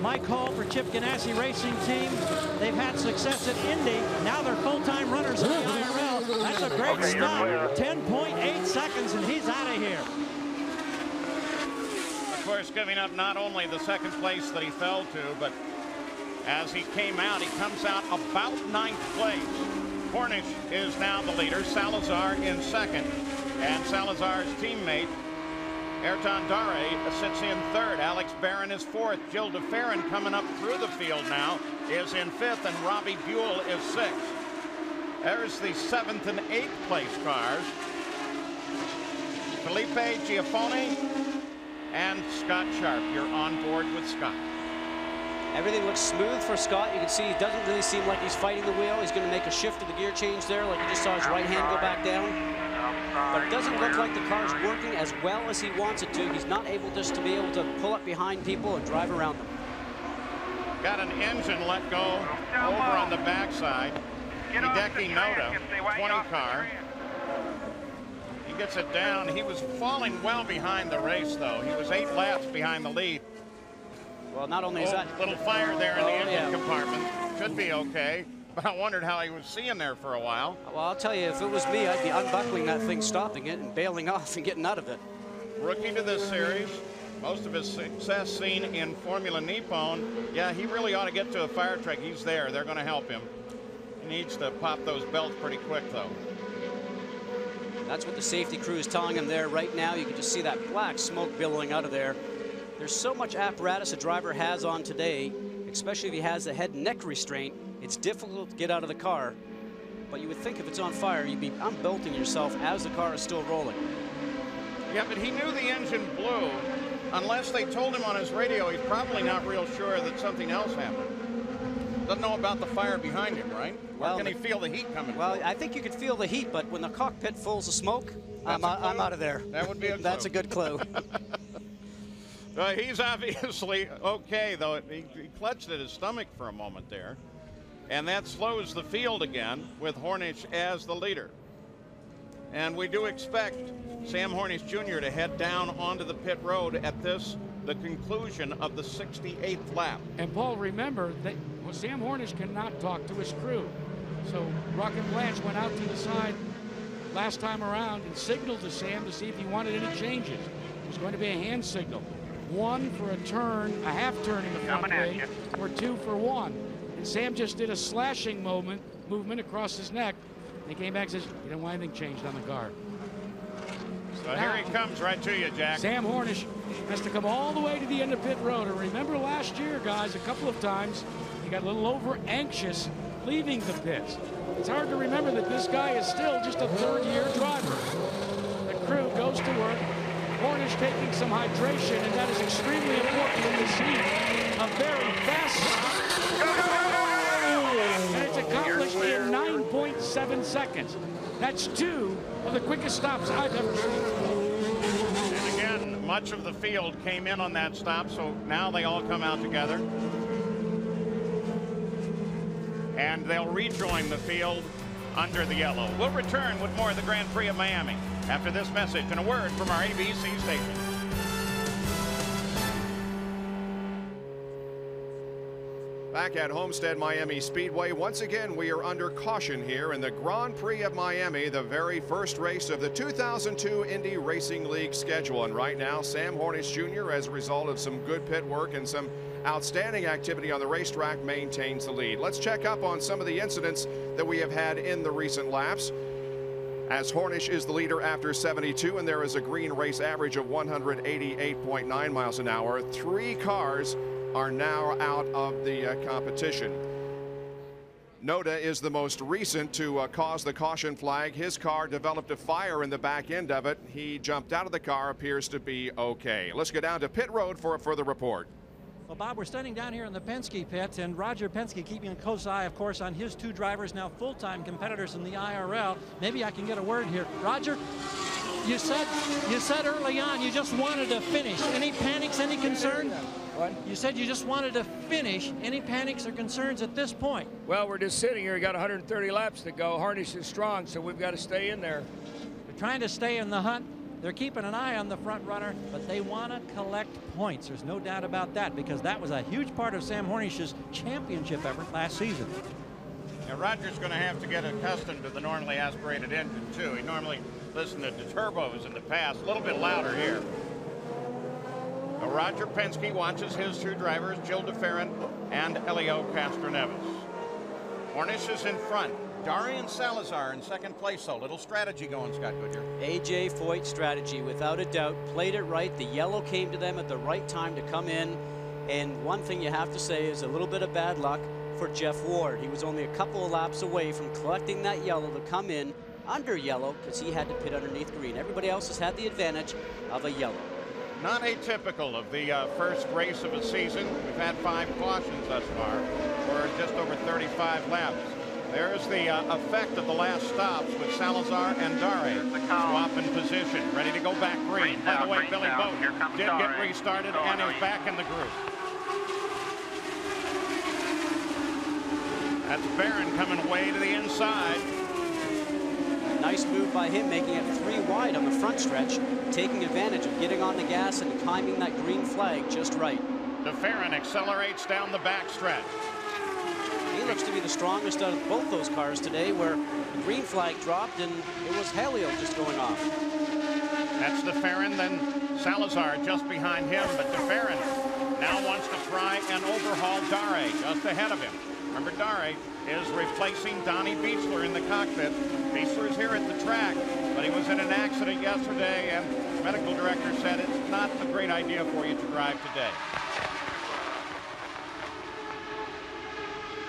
Mike Hall for Chip Ganassi Racing Team. They've had success at Indy. Now they're full-time runners in the IRL. That's a great stop. 10.8 seconds, and he's out of here. Of course, giving up not only the second place that he fell to, but as he came out, he comes out about 9th place. Hornish is now the leader. Salazar in second. And Salazar's teammate Ayrton Darrell sits in third. Alex Barron is fourth. Jill DeFerrin coming up through the field now is in fifth, and Robbie Buell is sixth. There's the 7th and 8th place cars. Felipe Giafone and Scott Sharp. You're on board with Scott. Everything looks smooth for Scott. You can see he doesn't really seem like he's fighting the wheel. He's going to make a shift to the gear change there, like you just saw his right hand go back down. But it doesn't look like the car's working as well as he wants it to. He's not able just to be able to pull up behind people and drive around them. Got an engine let go over on the backside. Hideki Noda, 20 car. He gets it down. He was falling well behind the race, though. He was 8 laps behind the lead. Well, not only is that... Little fire there in the engine compartment. Should be okay. But I wondered how he was seeing there for a while. Well, I'll tell you, if it was me, I'd be unbuckling that thing, stopping it, and bailing off and getting out of it. Rookie to this series. Most of his success seen in Formula Nippon. Yeah, he really ought to get to a fire truck. He's there. They're going to help him. He needs to pop those belts pretty quick, though. That's what the safety crew is telling him there right now. You can just see that black smoke billowing out of there. There's so much apparatus a driver has on today, especially if he has a head and neck restraint. It's difficult to get out of the car, but you would think if it's on fire, you'd be unbelting yourself as the car is still rolling. Yeah, but he knew the engine blew. Unless they told him on his radio, he's probably not real sure that something else happened. Doesn't know about the fire behind him, right? Well, or can he feel the heat coming? Well, I think you could feel the heat, but when the cockpit fills of smoke, I'm out of there. That would be a clue. That's a good clue. He's obviously okay, though. He clutched at his stomach for a moment there. And that slows the field again with Hornish as the leader. And we do expect Sam Hornish Jr. to head down onto the pit road at the conclusion of the 68th lap. And Paul, remember that Sam Hornish cannot talk to his crew. So Rocket Blanche went out to the side last time around and signaled to Sam to see if he wanted any changes. It was going to be a hand signal. 1 for a turn, a half turn in the front wing, or 2 for 1. And Sam just did a slashing movement across his neck. And he came back and says, you don't want anything changed on the car. So here he comes right to you, Jack. Sam Hornish has to come all the way to the end of pit road. And remember last year, guys, a couple of times, he got a little over anxious leaving the pits. It's hard to remember that this guy is still just a third-year driver. The crew goes to work. Hornish taking some hydration, and that is extremely important in this heat. A very fast and it's accomplished in 9.7 seconds. That's 2 of the quickest stops I've ever seen. And again, much of the field came in on that stop, so now they all come out together. And they'll rejoin the field under the yellow. We'll return with more of the Grand Prix of Miami after this message and a word from our ABC station. Back at Homestead-Miami Speedway, once again we are under caution here in the Grand Prix of Miami, the very first race of the 2002 Indy Racing League schedule. And right now, Sam Hornish Jr., as a result of some good pit work and some outstanding activity on the racetrack, maintains the lead. Let's check up on some of the incidents that we have had in the recent laps. As Hornish is the leader after 72, and there is a green race average of 188.9 miles an hour. 3 cars are now out of the competition. Noda is the most recent to cause the caution flag. His car developed a fire in the back end of it. He jumped out of the car, appears to be okay. Let's go down to pit road for a further report. Well, Bob, we're standing down here in the Penske pit, and Roger Penske keeping a close eye, of course, on his 2 drivers, now full-time competitors in the IRL. Maybe I can get a word here. Roger, you said early on you just wanted to finish. Any panics, any concern? What? You said you just wanted to finish. Any panics or concerns at this point? Well, we're just sitting here. We got 130 laps to go. Hornish is strong, so we've got to stay in there. They're trying to stay in the hunt. They're keeping an eye on the front runner, but they want to collect points. There's no doubt about that, because that was a huge part of Sam Hornish's championship effort last season. Now, Roger's going to have to get accustomed to the normally aspirated engine, too. He normally listened to the turbos in the past, a little bit louder here. Now, Roger Penske watches his 2 drivers, Jill DeFerrin and Helio Castroneves. Hornish is in front. Darrell Salazar in second place, so little strategy going, Scott Goodyear. A.J. Foyt strategy, without a doubt. Played it right. The yellow came to them at the right time to come in. And one thing you have to say is a little bit of bad luck for Jeff Ward. He was only a couple of laps away from collecting that yellow to come in under yellow because he had to pit underneath green. Everybody else has had the advantage of a yellow. Not atypical of the first race of a season. We've had 5 cautions thus far for just over 35 laps. There's the effect of the last stops with Salazar and Darrell swap in position, ready to go back green. By the way, Billy Boat did get restarted and is back in the group. That's Barron coming way to the inside. Nice move by him, making it 3 wide on the front stretch, taking advantage of getting on the gas and timing that green flag just right. DeFerrin accelerates down the back stretch. He looks to be the strongest out of both those cars today, where the green flag dropped and it was Helio just going off. That's DeFerrin, then Salazar just behind him, but DeFerrin now wants to try and overhaul Darrell just ahead of him. Remember, Darrell is replacing Donnie Beechler in the cockpit. Beechler is here at the track, but he was in an accident yesterday, and the medical director said it's not a great idea for you to drive today.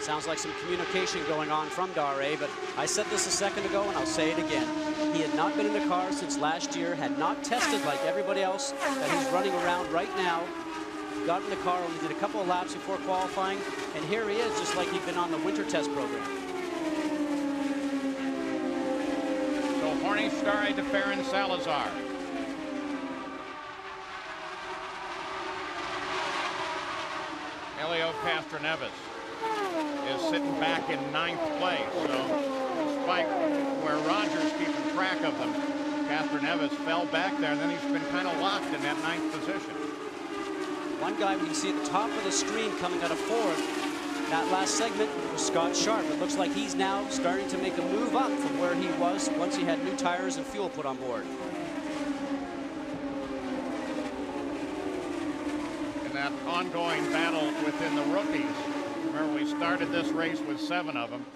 Sounds like some communication going on from Darrell, but I said this a second ago and I'll say it again. He had not been in the car since last year, had not tested like everybody else that he's running around right now. Got in the car, only did a couple of laps before qualifying, and here he is, just like he'd been on the winter test program. So Hornish, Darrell, DeFerrin, Salazar. Helio Castroneves is sitting back in 9th place. So despite where Rogers keeping track of them, Castroneves fell back there, and then he's been kind of locked in that 9th position. One guy we can see at the top of the screen coming out of 4th, that last segment was Scott Sharp. It looks like he's now starting to make a move up from where he was once he had new tires and fuel put on board. In that ongoing battle within the rookies, remember we started this race with 7 of them.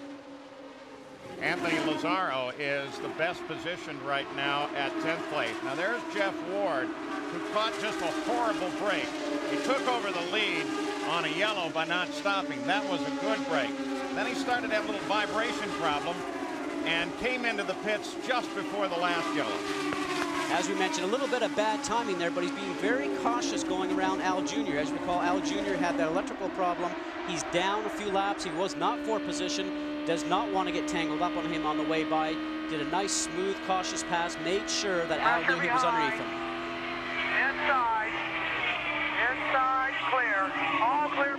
Anthony Lazzaro is the best positioned right now at 10th place. Now there's Jeff Ward, who caught just a horrible break. He took over the lead on a yellow by not stopping. That was a good break. Then he started to have a little vibration problem and came into the pits just before the last yellow. As we mentioned, a little bit of bad timing there, but he's being very cautious going around Al Jr. As you recall, Al Jr. had that electrical problem. He's down a few laps. He was not 4th position. Does not want to get tangled up on him on the way by. Did a nice, smooth, cautious pass. Made sure that Al knew he was underneath him. Inside, clear. All clear.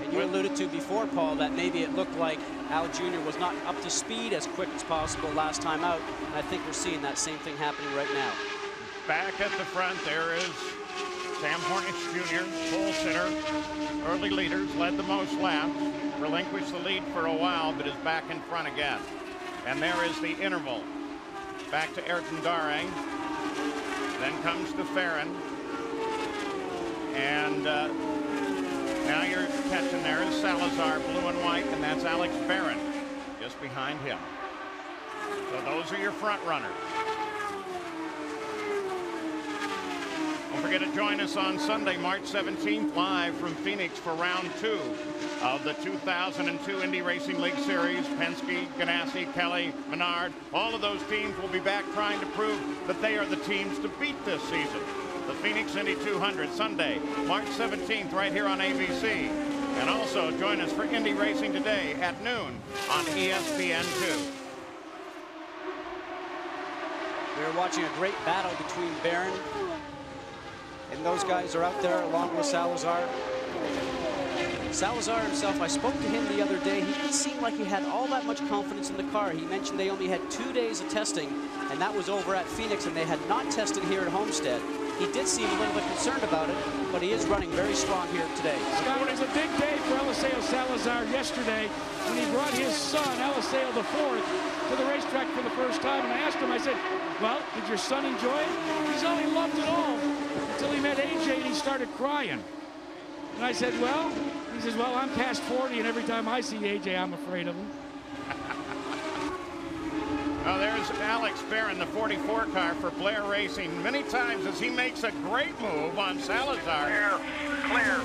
And you alluded to before, Paul, that maybe it looked like Al Jr. was not up to speed as quick as possible last time out. And I think we're seeing that same thing happening right now. Back at the front, there is Sam Hornish Jr., pole sitter, early leaders, led the most laps, relinquished the lead for a while, but is back in front again. And there is the interval. Back to Ayrton Darrell. Then comes DeFerrin. And now you're catching there is Salazar, blue and white, and that's Alex Barron just behind him. So those are your front runners. Don't forget to join us on Sunday, March 17th, live from Phoenix for round 2 of the 2002 Indy Racing League Series. Penske, Ganassi, Kelly, Menard, all of those teams will be back trying to prove that they are the teams to beat this season. The Phoenix Indy 200, Sunday, March 17th, right here on ABC. And also join us for Indy Racing Today at noon on ESPN2. We're watching a great battle between Barron and those guys are out there along with Salazar. Salazar himself, I spoke to him the other day. He didn't seem like he had all that much confidence in the car. He mentioned they only had 2 days of testing, and that was over at Phoenix, and they had not tested here at Homestead. He did seem a little bit concerned about it, but he is running very strong here today. Scott, it was a big day for Eliseo Salazar yesterday when he brought his son, Eliseo IV, to the racetrack for the first time. And I asked him, I said, well, did your son enjoy it? He said, oh, he loved it all until he met AJ and he started crying. And I said, well, he says, well, I'm past 40, and every time I see AJ, I'm afraid of him. Well, there's Alex Barron, the 44 car for Blair Racing, many times as he makes a great move on Salazar. Clear.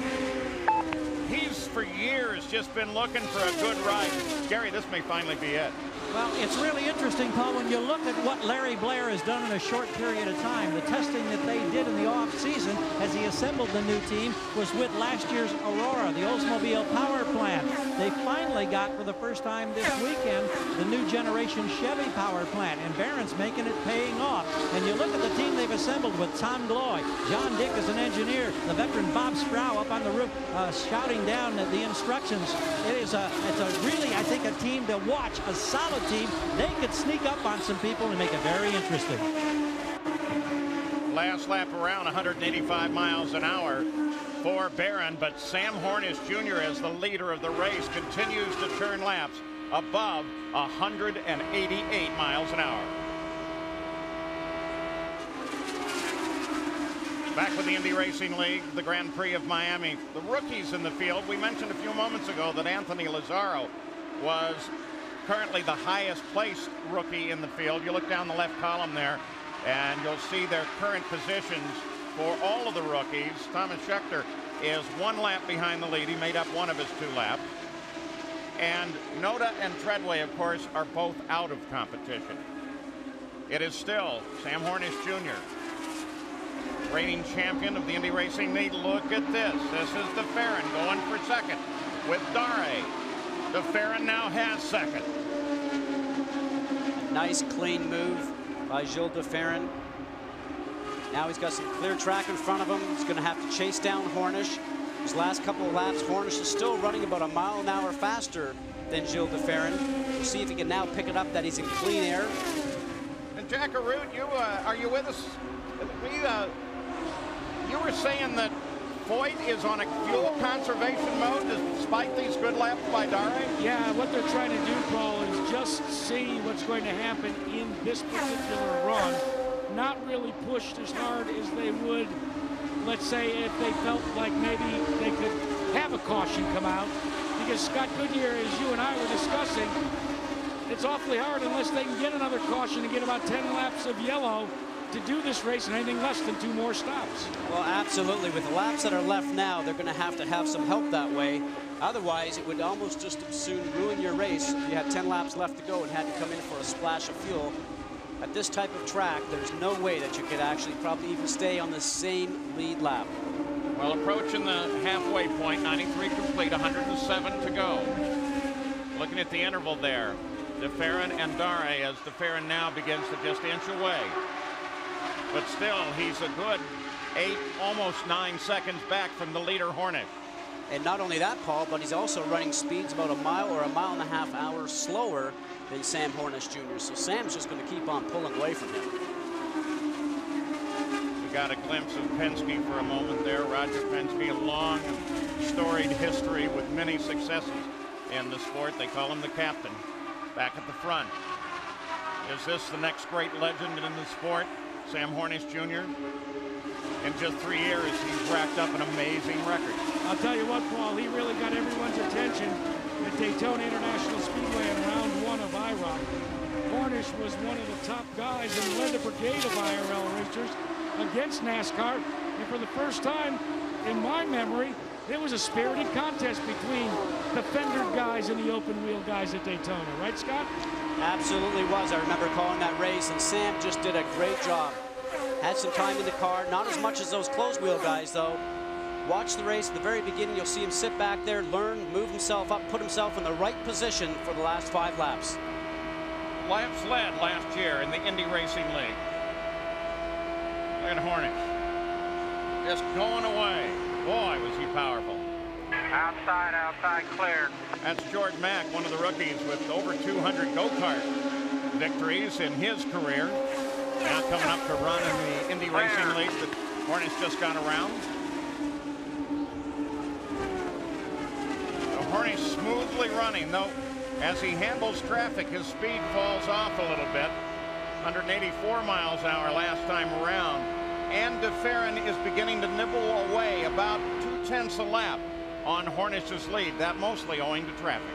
He's for years just been looking for a good ride. Gary, this may finally be it. Well, it's really interesting, Paul, when you look at what Larry Blair has done in a short period of time. The testing that they did in the off-season as he assembled the new team was with last year's Aurora, the Oldsmobile power plant. They finally got, for the first time this weekend, the new generation Chevy power plant, and Barron's making it paying off. And you look at the team they've assembled with Tom Gloy, John Dick as an engineer, the veteran Bob Sproul up on the roof shouting down the instructions. It's a really, I think, a team to watch, a solid team. They could sneak up on some people and make it very interesting. Last lap around 185 miles an hour for Barron, but Sam Hornish Jr. as the leader of the race continues to turn laps above 188 miles an hour. Back with the Indy Racing League, the Grand Prix of Miami. The rookies in the field. We mentioned a few moments ago that Anthony Lazzaro was currently the highest placed rookie in the field. You look down the left column there, and you'll see their current positions for all of the rookies. Thomas Schechter is 1 lap behind the lead. He made up one of his 2 laps. And Noda and Treadway, of course, are both out of competition. It is still Sam Hornish Jr., reigning champion of the Indy Racing League. Look at this. This is DeFerrin going for second with Darrell. DeFerrin now has second. Nice clean move by Gilles DeFerrin. Now he's got some clear track in front of him. He's going to have to chase down Hornish. His last couple of laps, Hornish is still running about a mile an hour faster than Gilles DeFerrin. We'll see if he can now pick it up that he's in clean air. And Jack Arute, are you with us? You were saying that Foyt is on a fuel conservation mode despite these good laps by Darrell? Yeah, what they're trying to do, Paul, is just see what's going to happen in this particular run. Not really pushed as hard as they would, let's say, if they felt like maybe they could have a caution come out. Because Scott Goodyear, as you and I were discussing, it's awfully hard unless they can get another caution and get about 10 laps of yellow to do this race in anything less than 2 more stops. Well, absolutely. With the laps that are left now, they're going to have some help that way. Otherwise, it would almost just as soon ruin your race if you had 10 laps left to go and had to come in for a splash of fuel. At this type of track, there's no way that you could actually probably even stay on the same lead lap. Well, approaching the halfway point, 93 complete, 107 to go. Looking at the interval there, DeFerrin and Darrell, as DeFerrin now begins to just inch away. But still, he's a good 8, almost 9 seconds back from the leader, Hornish. And not only that, Paul, but he's also running speeds about a mile or a mile and a half hour slower than Sam Hornish Jr. So Sam's just going to keep on pulling away from him. We got a glimpse of Penske for a moment there. Roger Penske, a long and storied history with many successes in the sport. They call him the captain. Back at the front. Is this the next great legend in the sport? Sam Hornish Jr. In just 3 years, he's racked up an amazing record. I'll tell you what, Paul, he really got everyone's attention at Daytona International Speedway in round 1 of IROC. Hornish was one of the top guys and led the brigade of IRL racers against NASCAR. And for the first time in my memory, it was a spirited contest between the fender guys and the open wheel guys at Daytona. Right, Scott? Absolutely was. I remember calling that race, and Sam just did a great job. Had some time in the car, not as much as those closed wheel guys, though. Watch the race at the very beginning. You'll see him sit back there, learn, move himself up, put himself in the right position for the last 5 laps. Laps led last year in the Indy Racing League. Look at Hornish. Just going away. Boy, was he powerful. Outside, clear. That's George Mack, one of the rookies with over 200 go-kart victories in his career. Now coming up to run in the Indy Racing League that Hornish just got around. So Hornish smoothly running, though as he handles traffic, his speed falls off a little bit. 184 miles an hour last time around. And DeFerrin is beginning to nibble away about 0.2 a lap on Hornish's lead, that mostly owing to traffic.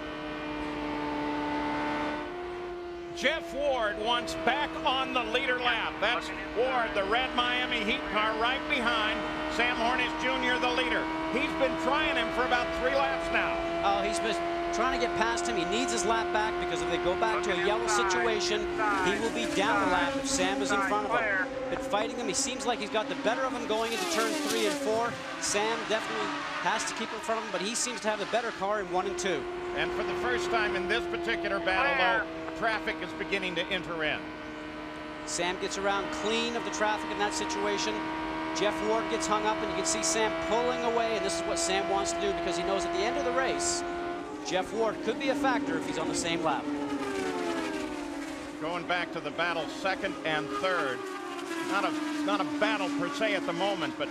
Jeff Ward wants back on the leader lap. That's Ward, the red Miami Heat car, right behind Sam Hornish Jr., the leader. He's been trying him for about 3 laps now. Oh, he's been trying to get past him. He needs his lap back because if they go back to a yellow situation, he will be down a lap if Sam is in front of him. Been fighting him. He seems like he's got the better of him going into turn 3 and 4. Sam definitely has to keep in front of him, but he seems to have the better car in 1 and 2. And for the first time in this particular battle, though, traffic is beginning to enter in. Sam gets around clean of the traffic in that situation. Jeff Ward gets hung up, and you can see Sam pulling away, and this is what Sam wants to do because he knows at the end of the race, Jeff Ward could be a factor if he's on the same lap. Going back to the battle, 2nd and 3rd. Not a battle per se at the moment, but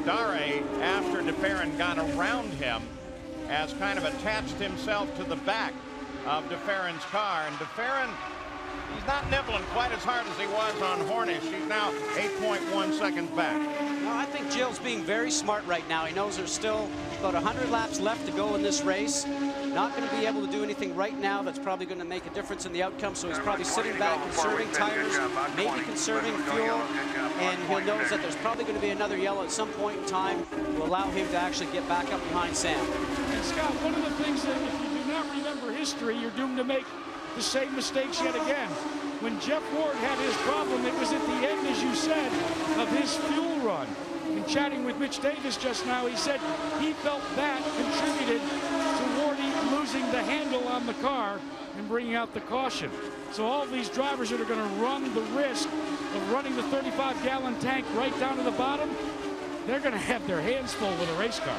Darrell, after DeFerrin got around him, has kind of attached himself to the back of DeFerrin's car, and DeFerrin, he's not nibbling quite as hard as he was on Hornish. He's now 8.1 seconds back. No, I think Gill's being very smart right now. He knows there's still about 100 laps left to go in this race. Not going to be able to do anything right now that's probably going to make a difference in the outcome, so he's probably sitting back, conserving tires, maybe conserving fuel, and he knows that there's probably going to be another yellow at some point in time to allow him to actually get back up behind Sam. And Scott, one of the things that if you do not remember history, you're doomed to make the same mistakes yet again. When Jeff Ward had his problem, it was at the end, as you said, of his fuel run. In chatting with Mitch Davis just now, he said he felt that contributed to Wardy losing the handle on the car and bringing out the caution. So all these drivers that are going to run the risk of running the 35-gallon tank right down to the bottom, they're going to have their hands full with a race car.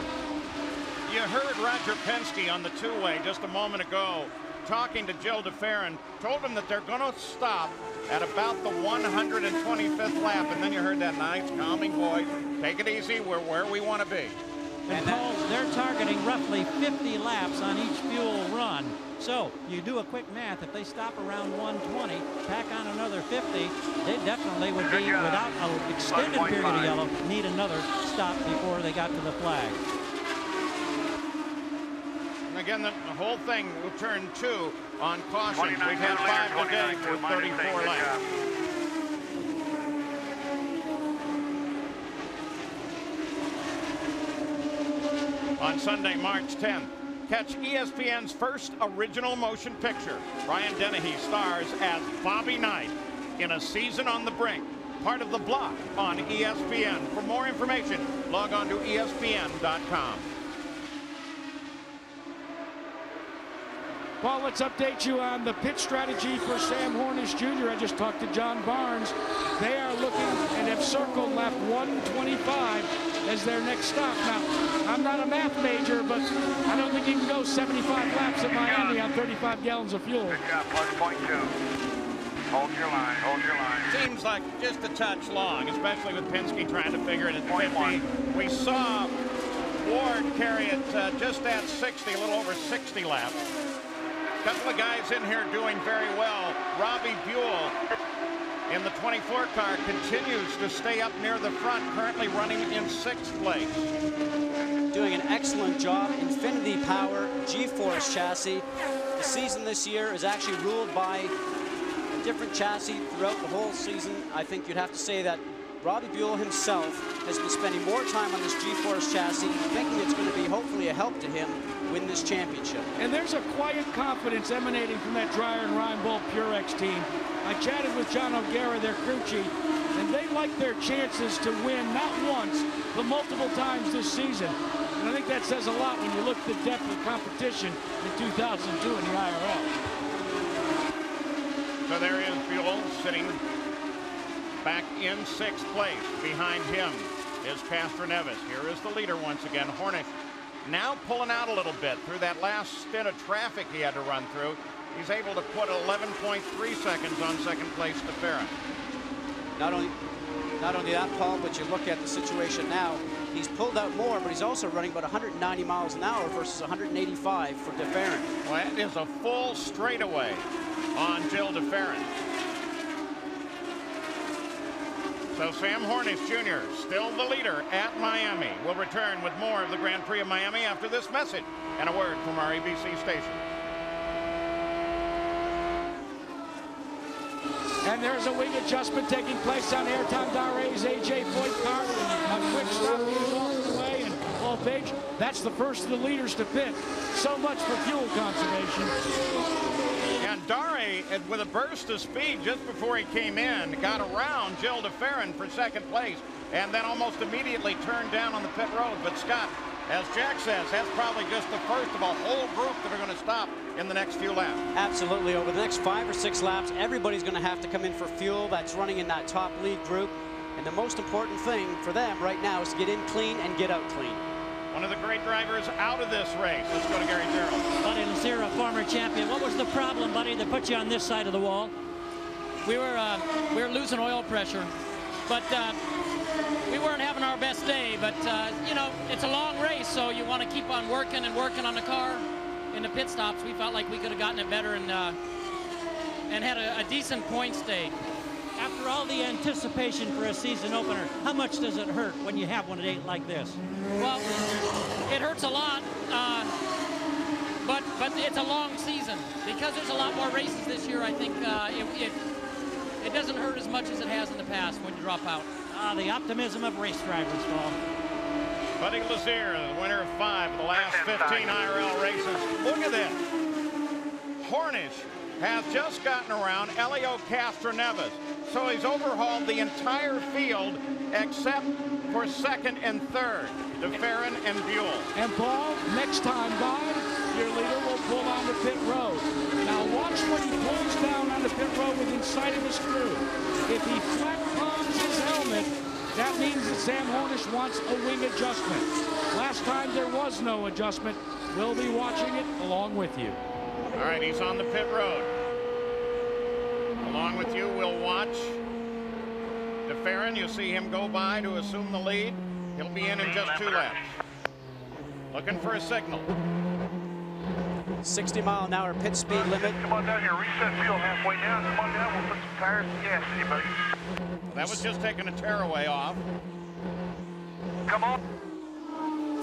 You heard Roger Penske on the two-way just a moment ago talking to Gil DeFerrin, told him that they're going to stop at about the 125th lap, and then you heard that nice calming voice, take it easy, we're where we want to be. And Paul, they're targeting roughly 50 laps on each fuel run. So you do a quick math, if they stop around 120, tack on another 50, they definitely would be, without an extended period of yellow, need another stop before they got to the flag. And again, the whole thing will turn 2 on caution. We've had 5 today for 34 laps. On Sunday, March 10th, catch ESPN's first original motion picture. Brian Dennehy stars as Bobby Knight in A Season on the Brink, part of The Block on ESPN. For more information, log on to ESPN.com. Well, let's update you on the pit strategy for Sam Hornish Jr. I just talked to John Barnes. They are looking and have circled lap 125 as their next stop. Now, I'm not a math major, but I don't think you can go 75 laps at Miami on 35 gallons of fuel. Good job, plus 0.2. Hold your line, hold your line. Seems like just a touch long, especially with Penske trying to figure it at 50. We saw Ward carry it just at 60, a little over 60 laps. Couple of guys in here doing very well. Robbie Buell in the 24 car continues to stay up near the front, currently running in 6th place. Doing an excellent job. Infinity Power G-Force chassis. The season this year is actually ruled by a different chassis throughout the whole season. I think you'd have to say that Robbie Buell himself has been spending more time on this G-Force chassis, thinking it's going to be hopefully a help to him win this championship. And there's a quiet confidence emanating from that Dreyer and Reinbold Purex team. I chatted with John O'Gara, their crew chief, and they like their chances to win not once, but multiple times this season. And I think that says a lot when you look at the depth of competition in 2002 in the IRL. So there is Buell sitting back in 6th place. Behind him is Castroneves. Here is the leader once again, Hornish. Now pulling out a little bit through that last stint of traffic he had to run through. He's able to put 11.3 seconds on 2nd place to Farron. Not only that, Paul, but you look at the situation now. He's pulled out more, but he's also running about 190 miles an hour versus 185 for DeFerrin. Well, that is a full straightaway on Gil DeFerrin. So Sam Hornish Jr., still the leader at Miami. We'll return with more of the Grand Prix of Miami after this message and a word from our ABC station. there's a wing adjustment taking place on Airtime Darrell's AJ Foyt car. A quick stop is off the way, and Paul Page, that's the first of the leaders to pit. So much for fuel conservation. And Darrell, with a burst of speed just before he came in, got around Gilles de Ferran for second place, and then almost immediately turned down on the pit road. But Scott, as Jack says, that's probably just the first of a whole group that are going to stop in the next few laps. Absolutely. Over the next 5 or 6 laps, everybody's going to have to come in for fuel that's running in that top lead group. And the most important thing for them right now is to get in clean and get out clean. One of the great drivers out of this race. Let's go to Gary Gerald. Buddy Lassira, former champion. What was the problem, buddy, that put you on this side of the wall? We were losing oil pressure, but we weren't having our best day. But you know, it's a long race, so you want to keep on working and working on the car. In the pit stops, we felt like we could have gotten it better and had a decent points day. After all the anticipation for a season opener, how much does it hurt when you have one that ain't like this? Well, it hurts a lot, but it's a long season. Because there's a lot more races this year, I think it doesn't hurt as much as it has in the past when you drop out. The optimism of race drivers, Paul. Buddy Lassira, the winner of 5 of the last 15 IRL races. Look at this. Hornish has just gotten around Helio Castroneves. So he's overhauled the entire field except for second and third, de Ferran and Buell. And Paul, next time by, your leader will pull on the pit road. Now watch when he pulls down on the pit road with inside of his crew. If he flat palms his helmet, that means that Sam Hornish wants a wing adjustment. Last time there was no adjustment. We'll be watching it along with you. All right, he's on the pit road. Along with you, we'll watch de Ferran. You see him go by to assume the lead. He'll be in just 2 laps. Looking for a signal. 60-mile-an-hour pit speed limit. Come on down here, reset fuel halfway down. Come on down, we'll put some tires and gas in you, buddy. That was just taking a tearaway off. Come on.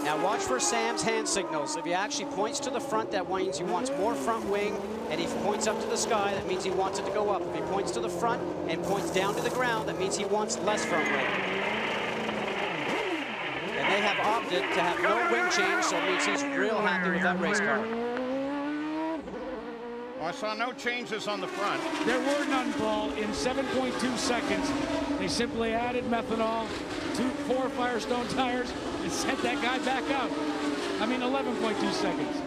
Now watch for Sam's hand signals. If he actually points to the front, that means he wants more front wing. And if he points up to the sky, that means he wants it to go up. If he points to the front and points down to the ground, that means he wants less front wing. And they have opted to have no wing change, so it means he's real happy with that race car. Oh, I saw no changes on the front. There were none, Paul. In 7.2 seconds, they simply added methanol, 4 Firestone tires, and sent that guy back out. I mean, 11.2 seconds.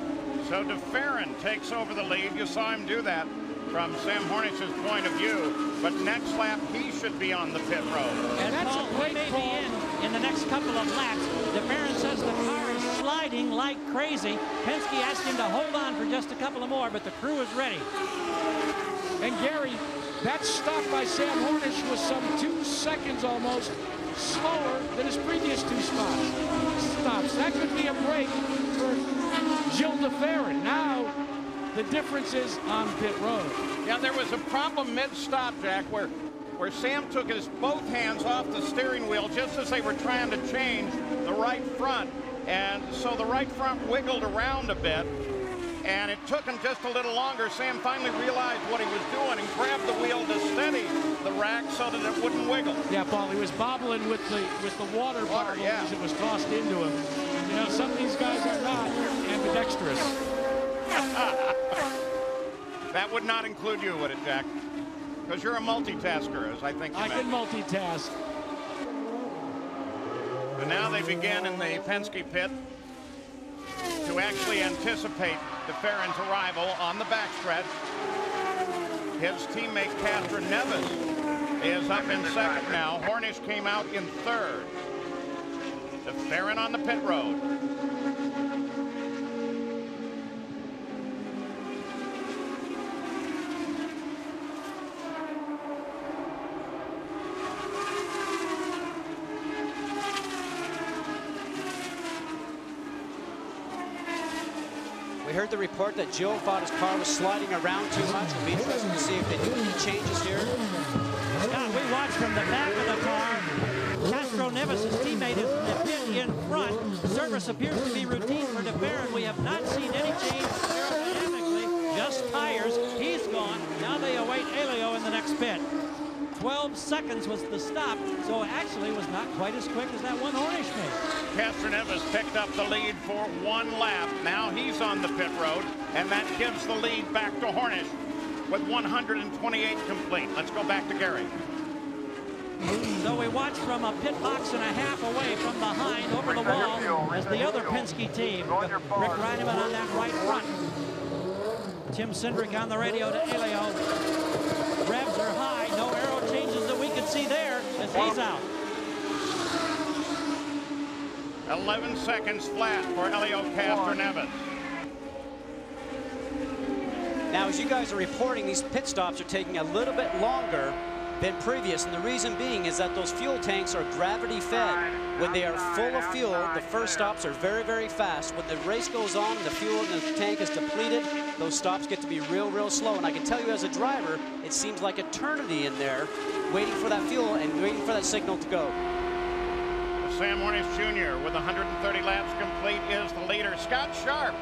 So de Ferran takes over the lead. You saw him do that from Sam Hornish's point of view. But next lap, he should be on the pit road. And that's Paul, a great call. In the next couple of laps, de Ferran says the car is sliding like crazy. Penske asked him to hold on for just a couple of more, but the crew is ready. And Gary, that stop by Sam Hornish was some 2 seconds almost slower than his previous 2 stops. That could be a break for Gilles de Ferran. Now the difference is on pit road. Yeah, there was a problem mid-stop, Jack, where Sam took his both hands off the steering wheel just as they were trying to change the right front. And so the right front wiggled around a bit, and it took him just a little longer. Sam finally realized what he was doing and grabbed the wheel to steady the rack so that it wouldn't wiggle. Yeah, Paul, he was bobbling with the water bottle as it was tossed into him. You know, some of these guys are not ambidextrous. That would not include you, would it, Jack? Because you're a multitasker, as I think you I meant. can multitask. And now they begin in the Penske pit to actually anticipate de Ferran's arrival on the backstretch. His teammate Castroneves is up in second now. Hornish came out in third. De Ferran on the pit road. We heard the report that Joe thought his car was sliding around too much. It'll be interesting to see if they do any changes here. Scott, we watch from the back of the car. Castroneves' teammate is in the pit in front. Service appears to be routine for de Ferran. We have not seen any change aerodynamically, just tires. He's gone. Now they await Helio in the next pit. 12 seconds was the stop, so actually was not quite as quick as that one Hornish made. Castroneves picked up the lead for 1 lap. Now he's on the pit road, and that gives the lead back to Hornish with 128 complete. Let's go back to Gary. So we watch from a pit box and a half away from behind over the wall as the other Penske team, Rick Reineman on that right front. Tim Cindric on the radio to Elio. Revs are high, no aero changes that we can see there as he's out. 11 seconds flat for Elio Castroneves. Now, as you guys are reporting, these pit stops are taking a little bit longer than previous, and the reason being is that those fuel tanks are gravity fed. When they are full of fuel, the first stops are very, very fast. When the race goes on, the fuel in the tank is depleted, those stops get to be real, real slow. And I can tell you as a driver, it seems like eternity in there, waiting for that fuel and waiting for that signal to go. Sam Hornish Jr. with 130 laps complete is the leader. Scott Sharp,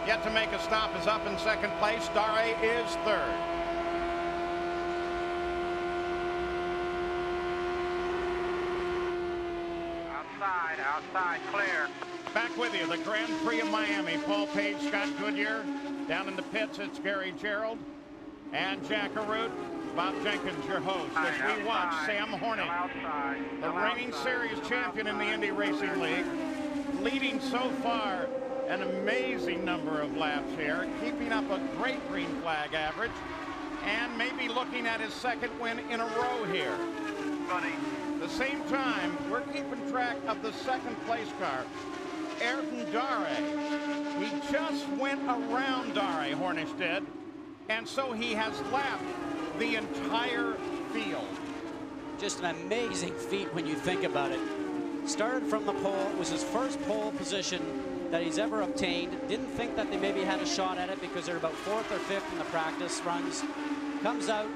yet to make a stop, is up in second place. Darrell is third. Outside, clear. Back with you, the Grand Prix of Miami. Paul Page, Scott Goodyear. Down in the pits, it's Gary Gerald and Jack Arute. Bob Jenkins, your host, as we watch Sam Hornish, the reigning series champion in the Indy Racing League, leading so far an amazing number of laps here, keeping up a great green flag average, and maybe looking at his second win in a row here. At the same time, we're keeping track of the second place car, Ayrton Darrell. He just went around Darrell, Hornish did, and so he has lapped the entire field. Just an amazing feat when you think about it. Started from the pole, it was his first pole position that he's ever obtained. Didn't think that they maybe had a shot at it because they're about 4th or 5th in the practice runs. Comes out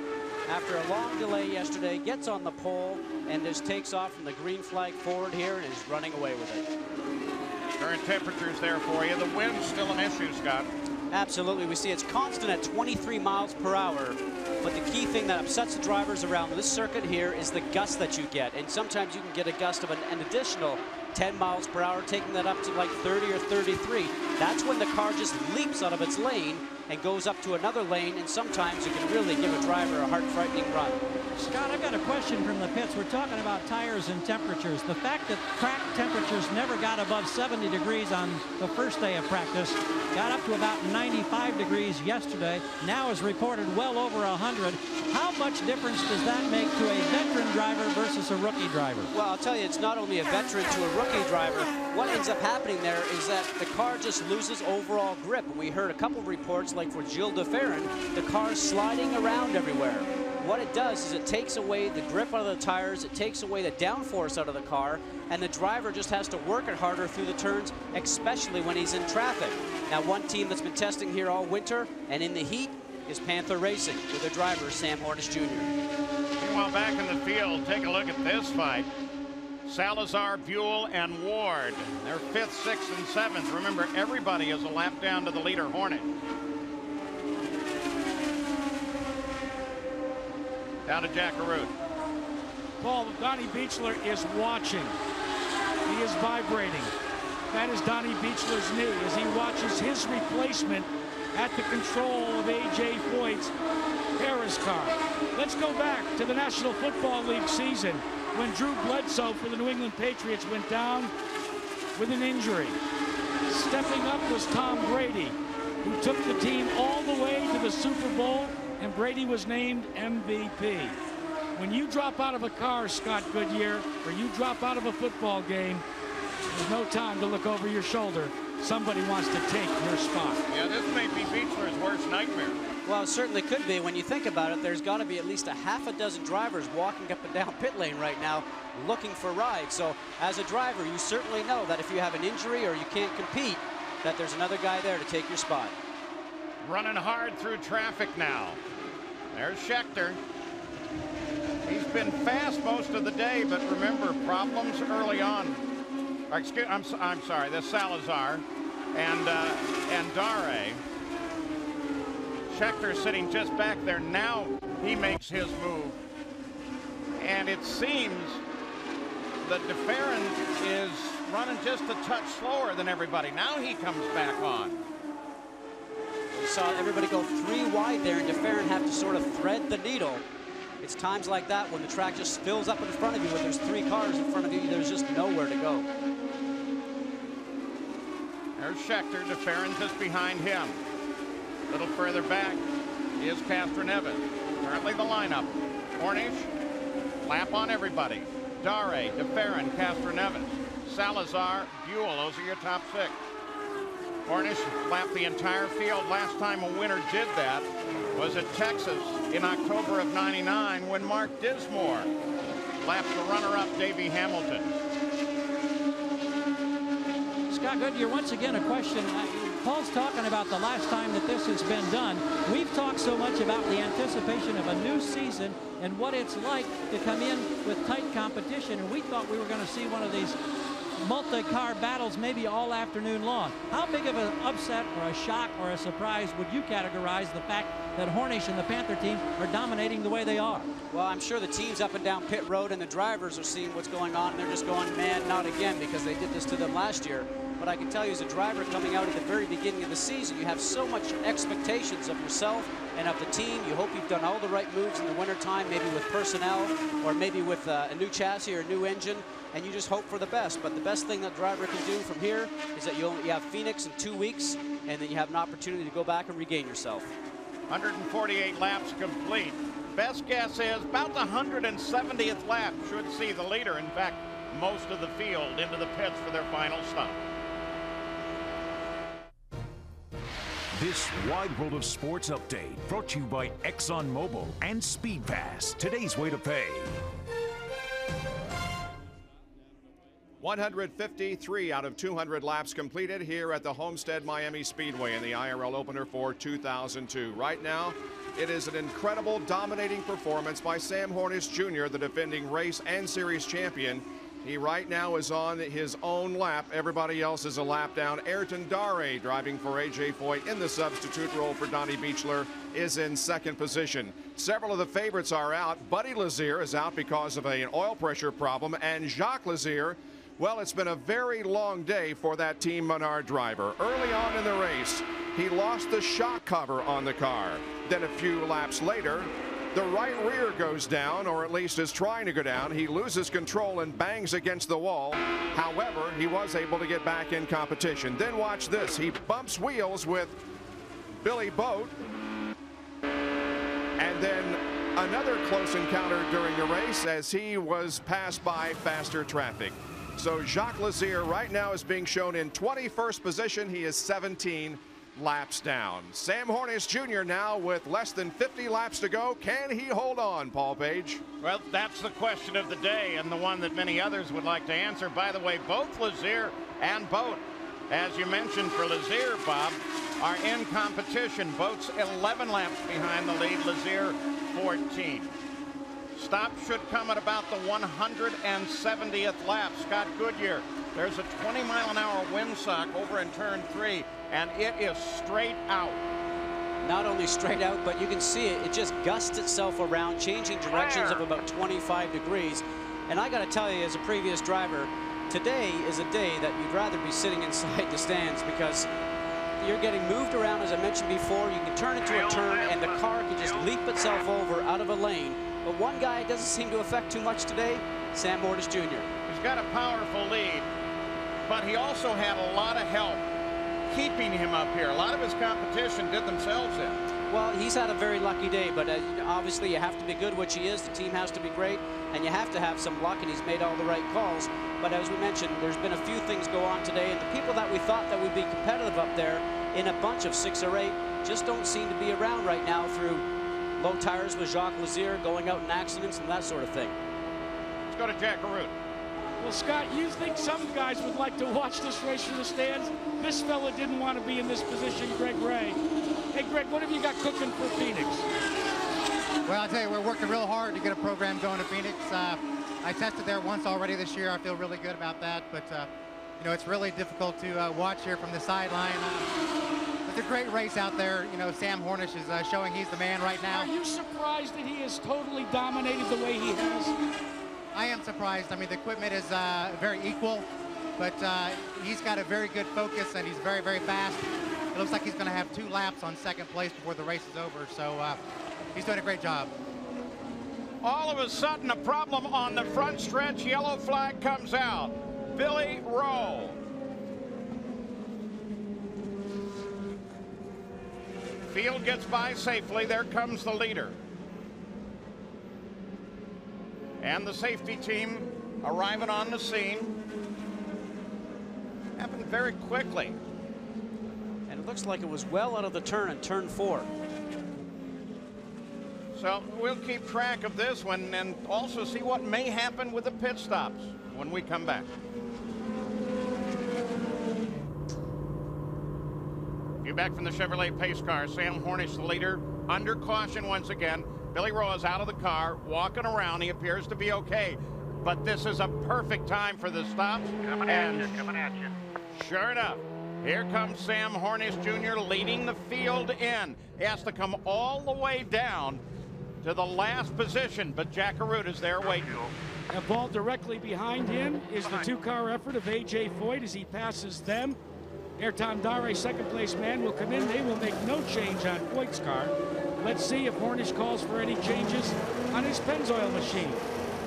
after a long delay yesterday, gets on the pole, and just takes off from the green flag forward here and is running away with it. Current temperatures there for you. The wind's still an issue, Scott. Absolutely. We see it's constant at 23 miles per hour. But the key thing that upsets the drivers around this circuit here is the gust that you get. And sometimes you can get a gust of an additional 10 miles per hour, taking that up to like 30 or 33. That's when the car just leaps out of its lane and goes up to another lane, and sometimes you can really give a driver a heart-frightening run. Scott, I've got a question from the pits. We're talking about tires and temperatures. The fact that track temperatures never got above 70 degrees on the first day of practice, got up to about 95 degrees yesterday, now is reported well over 100. How much difference does that make to a veteran driver versus a rookie driver? Well, I'll tell you, it's not only a veteran to a rookie driver. What ends up happening there is that the car just loses overall grip. And we heard a couple of reports, like for Gilles de Ferran, the car's sliding around everywhere. What it does is it takes away the grip out of the tires, it takes away the downforce out of the car, and the driver just has to work it harder through the turns, especially when he's in traffic. Now, one team that's been testing here all winter and in the heat is Panther Racing, with their driver, Sam Hornish Jr. Meanwhile, back in the field, take a look at this fight. Salazar, Buell, and Ward. They're 5th, 6th, and 7th. Remember, everybody is a lap down to the leader, Hornish. Down to Jack Arute. Paul, Donnie Beechler is watching. He is vibrating. That is Donnie Beechler's knee as he watches his replacement at the control of A.J. Foyt's Harris car. Let's go back to the National Football League season when Drew Bledsoe for the New England Patriots went down with an injury. Stepping up was Tom Brady, who took the team all the way to the Super Bowl, and Brady was named MVP. When you drop out of a car, Scott Goodyear, or you drop out of a football game, there's no time to look over your shoulder. Somebody wants to take your spot. Yeah, this may be Beechler's worst nightmare. Well, it certainly could be. When you think about it, there's got to be at least a half a dozen drivers walking up and down pit lane right now looking for rides. So as a driver, you certainly know that if you have an injury or you can't compete, that there's another guy there to take your spot. Running hard through traffic now. There's Schechter. He's been fast most of the day, but remember, problems early on. I'm sorry, that's Salazar and Darrell. Schechter sitting just back there. Now he makes his move. And it seems that DeFerrin is running just a touch slower than everybody. Now he comes back on. We saw everybody go 3 wide there, and DeFerrin have to sort of thread the needle. It's times like that when the track just fills up in front of you, when there's 3 cars in front of you, there's just nowhere to go. There's Schechter. DeFerrin just behind him. A little further back is Castroneves. Currently the lineup. Hornish, lap on everybody. Darrell, DeFerrin, Castroneves, Salazar, Buell. Those are your top 6. Hornish lapped the entire field. Last time a winner did that was at Texas in October of '99 when Mark Dismore lapped the runner-up Davey Hamilton. Scott Goodyear, once again a question. Paul's talking about the last time that this has been done. We've talked so much about the anticipation of a new season and what it's like to come in with tight competition, and we thought we were going to see one of these multi-car battles maybe all afternoon long. How big of an upset or a shock or a surprise would you categorize the fact that Hornish and the Panther team are dominating the way they are? Well, I'm sure the teams up and down pit road and the drivers are seeing what's going on, and they're just going, man, not again, because they did this to them last year. But I can tell you, as a driver coming out at the very beginning of the season, you have so much expectations of yourself and of the team. You hope you've done all the right moves in the wintertime, maybe with personnel or maybe with a new chassis or a new engine, and you just hope for the best. But the best thing that driver can do from here is that you have Phoenix in 2 weeks, and then you have an opportunity to go back and regain yourself. 148 laps complete. Best guess is about the 170th lap should see the leader, in fact, most of the field, into the pits for their final stop. This Wide World of Sports update brought to you by ExxonMobil and Speed Pass. Today's way to pay. 153 out of 200 laps completed here at the Homestead-Miami Speedway in the IRL opener for 2002. Right now, it is an incredible, dominating performance by Sam Hornish Jr., the defending race and series champion. He right now is on his own lap. Everybody else is a lap down. Ayrton Darrell, driving for A.J. Foyt in the substitute role for Donnie Beechler, is in second position. Several of the favorites are out. Buddy Lazier is out because of an oil pressure problem, and Jacques Lazier, well, it's been a very long day for that Team Menard driver. Early on in the race, he lost the shock cover on the car. Then a few laps later, the right rear goes down, or at least is trying to go down. He loses control and bangs against the wall. However, he was able to get back in competition. Then watch this. He bumps wheels with Billy Boat. And then another close encounter during the race as he was passed by faster traffic. So Jacques Lazier right now is being shown in 21st position. He is 17 laps down. Sam Hornish Jr. now with less than 50 laps to go. Can he hold on, Paul Page? Well, that's the question of the day, and the one that many others would like to answer. By the way, both Lazier and Boat, as you mentioned for Lazier, Bob, are in competition. Boat's 11 laps behind the lead, Lazier 14. Stop should come at about the 170th lap. Scott Goodyear, there's a 20-mile-an-hour windsock over in turn 3, and it is straight out. Not only straight out, but you can see it. It just gusts itself around, changing directions of about 25 degrees. And I got to tell you, as a previous driver, today is a day that you'd rather be sitting inside the stands, because you're getting moved around, as I mentioned before. You can turn into a turn, and the car can just leap itself over out of a lane. But one guy it doesn't seem to affect too much today, Sam Hornish Jr. He's got a powerful lead, but he also had a lot of help keeping him up here. A lot of his competition did themselves in. Well, he's had a very lucky day, but obviously you have to be good, which he is. The team has to be great, and you have to have some luck, and he's made all the right calls. But as we mentioned, there's been a few things go on today, and the people that we thought that would be competitive up there in a bunch of 6 or 8 just don't seem to be around right now through low tires with Jacques Lazier, going out in accidents and that sort of thing. Let's go to Jack Arute. Well, Scott, you think some guys would like to watch this race from the stands? This fella didn't want to be in this position, Greg Ray. Hey, Greg, what have you got cooking for Phoenix? Well, I'll tell you, we're working real hard to get a program going to Phoenix. I tested there once already this year. I feel really good about that, but you know, it's really difficult to watch here from the sideline. it's a great race out there. You know, Sam Hornish is showing he's the man right now. Are you surprised that he has totally dominated the way he has? I am surprised. I mean, the equipment is very equal, but he's got a very good focus and he's very, very fast. It looks like he's going to have 2 laps on second place before the race is over, so he's doing a great job. All of a sudden, a problem on the front stretch. Yellow flag comes out. Billy Rowe. Field gets by safely. There comes the leader. And the safety team arriving on the scene. Happened very quickly. And it looks like it was well out of the turn at turn 4. So we'll keep track of this one and also see what may happen with the pit stops when we come back. You back from the Chevrolet pace car. Sam Hornish, the leader, under caution once again. Billy Rowe is out of the car, walking around. He appears to be okay, but this is a perfect time for the stop. Coming at you. Sure enough, here comes Sam Hornish Jr. leading the field in. He has to come all the way down to the last position, but Jack Arute is there waiting. A ball directly behind him is the 2-car effort of A.J. Foyt as he passes them. Ayrton Darrell, second place man, will come in. They will make no change on Foyt's car. Let's see if Hornish calls for any changes on his Pennzoil machine.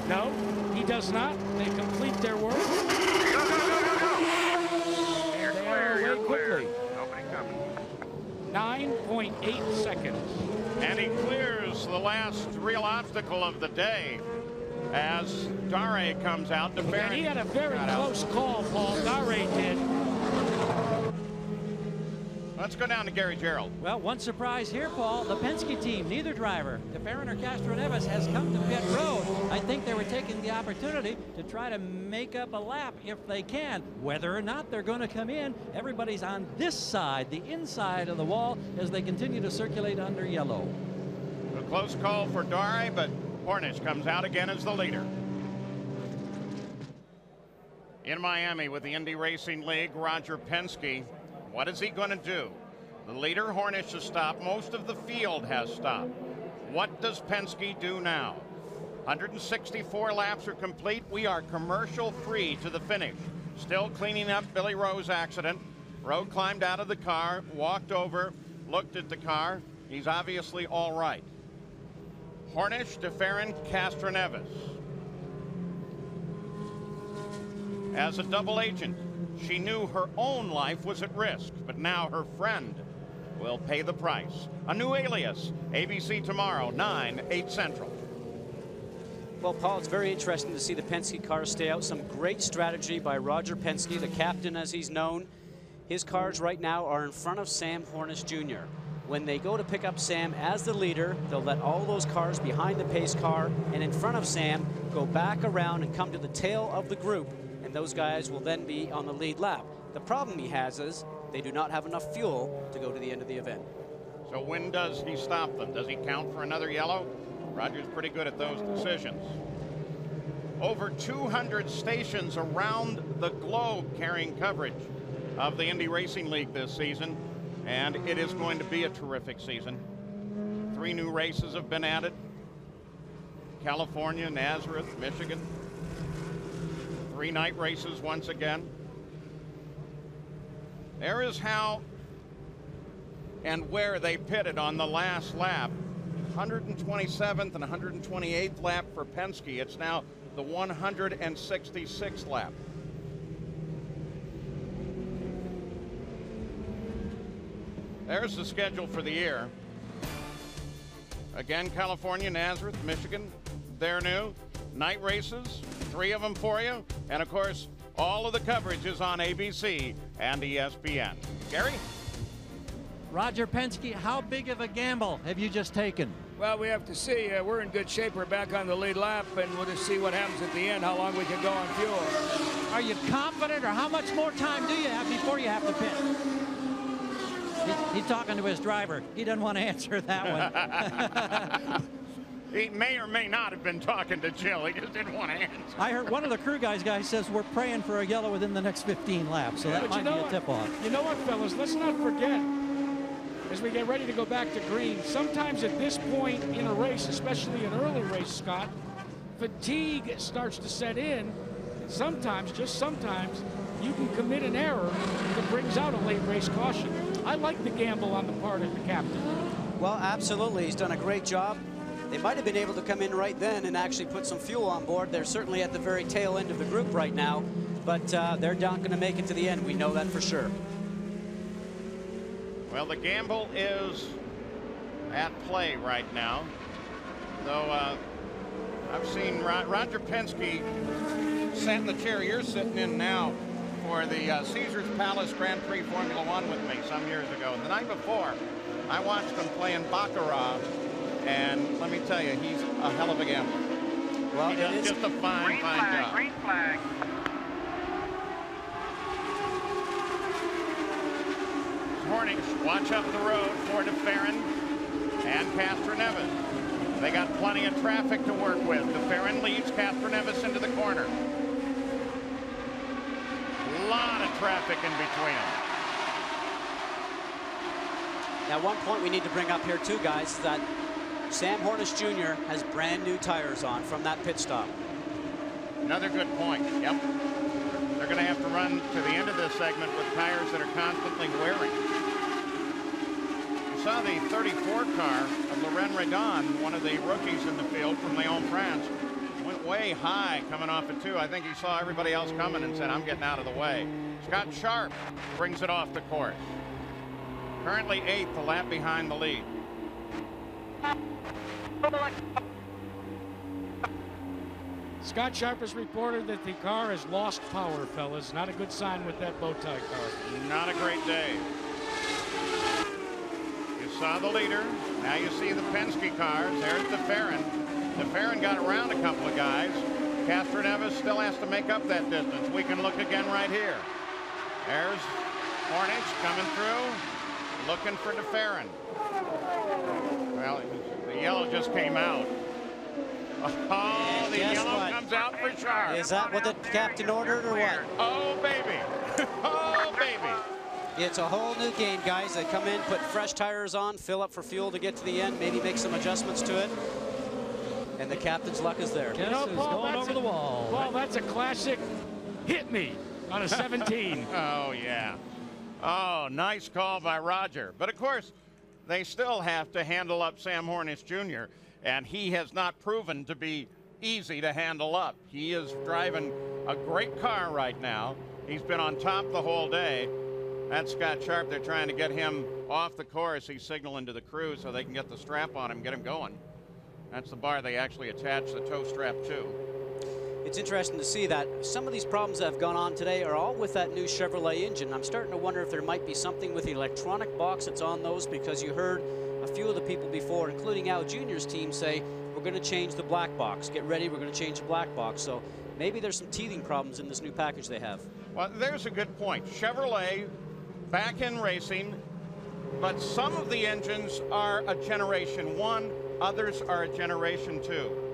No, he does not. They complete their work. They are away quickly. 9.8 seconds. And he clears the last real obstacle of the day as Darrell comes out. And he had a very close call, Paul. Darrell did. Let's go down to Gary Gerald. Well, one surprise here, Paul. The Penske team, neither driver, DeFerrin or Castro-Neves, has come to pit road. I think they were taking the opportunity to try to make up a lap if they can. Whether or not they're going to come in, everybody's on this side, the inside of the wall, as they continue to circulate under yellow. A close call for Darrell, but Hornish comes out again as the leader. In Miami with the Indy Racing League, Roger Penske. What is he going to do? The leader, Hornish, has stopped. Most of the field has stopped. What does Penske do now? 164 laps are complete. We are commercial free to the finish. Still cleaning up Billy Rowe's accident. Rowe climbed out of the car, walked over, looked at the car. He's obviously all right. Hornish, DeFerrin, Castro-Neves. As a double agent, she knew her own life was at risk, but now her friend will pay the price. A new alias, ABC tomorrow, 9, 8 Central. Well, Paul, it's very interesting to see the Penske cars stay out. Some great strategy by Roger Penske, the captain as he's known. His cars right now are in front of Sam Hornish Jr. When they go to pick up Sam as the leader, they'll let all those cars behind the pace car and in front of Sam go back around and come to the tail of the group. And those guys will then be on the lead lap. The problem he has is they do not have enough fuel to go to the end of the event. So when does he stop them? Does he count for another yellow? Roger's pretty good at those decisions. Over 200 stations around the globe carrying coverage of the Indy Racing League this season, and it is going to be a terrific season. 3 new races have been added. California, Nazareth, Michigan. 3 night races once again. There is how and where they pitted on the last lap. 127th and 128th lap for Penske. It's now the 166th lap. There's the schedule for the year. Again, California, Nazareth, Michigan, they're new. Night races, 3 of them for you. And of course, all of the coverage is on ABC and ESPN. Gary? Roger Penske, how big of a gamble have you just taken? Well, we have to see. We're in good shape. We're back on the lead lap, and we'll just see what happens at the end, how long we can go on fuel. Are you confident, or how much more time do you have before you have to pit? He's talking to his driver. He doesn't want to answer that one. He may or may not have been talking to Jill. He just didn't want to answer. I heard one of the crew guys says we're praying for a yellow within the next 15 laps, so that might be a tip-off. You know what, fellas? Let's not forget. as we get ready to go back to green. Sometimes at this point in a race, especially an early race, Scott, fatigue starts to set in. And sometimes, just sometimes, you can commit an error that brings out a late race caution. I like the gamble on the part of the captain. Well, absolutely. He's done a great job. They might have been able to come in right then and actually put some fuel on board. They're certainly at the very tail end of the group right now, but they're not going to make it to the end. We know that for sure. Well, the gamble is at play right now, though I've seen Roger Penske sat in the chair you're sitting in now for the Caesars Palace Grand Prix Formula One with me some years ago. And the night before, I watched him playing Baccarat, and let me tell you, he's a hell of a gambler. Well, he does just a fine job. Green flag. Hornish, watch up the road for DeFerrin and Castroneves. They got plenty of traffic to work with. DeFerrin leads Castroneves into the corner. A lot of traffic in between them. Now, one point we need to bring up here too, guys, is that Sam Hornish Jr. has brand new tires on from that pit stop. Another good point. Yep. They're going to have to run to the end of this segment with tires that are constantly wearing. You saw the 34 car of Laurent Redon, one of the rookies in the field from Lyon, France, went way high coming off at 2. I think he saw everybody else coming and said, I'm getting out of the way. Scott Sharp brings it off the course. Currently 8th, a lap behind the lead. Scott Sharp has reported that the car has lost power, fellas. Not a good sign with that bow tie car. Not a great day. You saw the leader. Now you see the Penske cars. There's DeFerrin. DeFerrin got around a couple of guys. Castroneves still has to make up that distance. We can look again right here. There's Hornish coming through, looking for DeFerrin. Well, the yellow just came out. Oh, the yellow comes out for Sharp. Is that what the captain ordered or what? Oh, baby. Oh, baby. It's a whole new game, guys. They come in, put fresh tires on, fill up for fuel to get to the end, maybe make some adjustments to it. And the captain's luck is there. You know, Paul, going over the wall. Paul, that's a classic hit me on a 17. Oh, yeah. Oh, nice call by Roger. But, of course, they still have to handle up Sam Hornish Jr., and he has not proven to be easy to handle up. He is driving a great car right now. He's been on top the whole day. That's Scott Sharp. They're trying to get him off the course. He's signaling to the crew so they can get the strap on him, get him going. That's the bar they actually attach the tow strap to. It's interesting to see that some of these problems that have gone on today are all with that new Chevrolet engine. I'm starting to wonder if there might be something with the electronic box that's on those, because you heard a few of the people before, including Al Jr.'s team, say, we're going to change the black box. Get ready, we're going to change the black box. So maybe there's some teething problems in this new package they have. Well, there's a good point. Chevrolet back in racing, but some of the engines are a Generation 1, others are a Generation 2.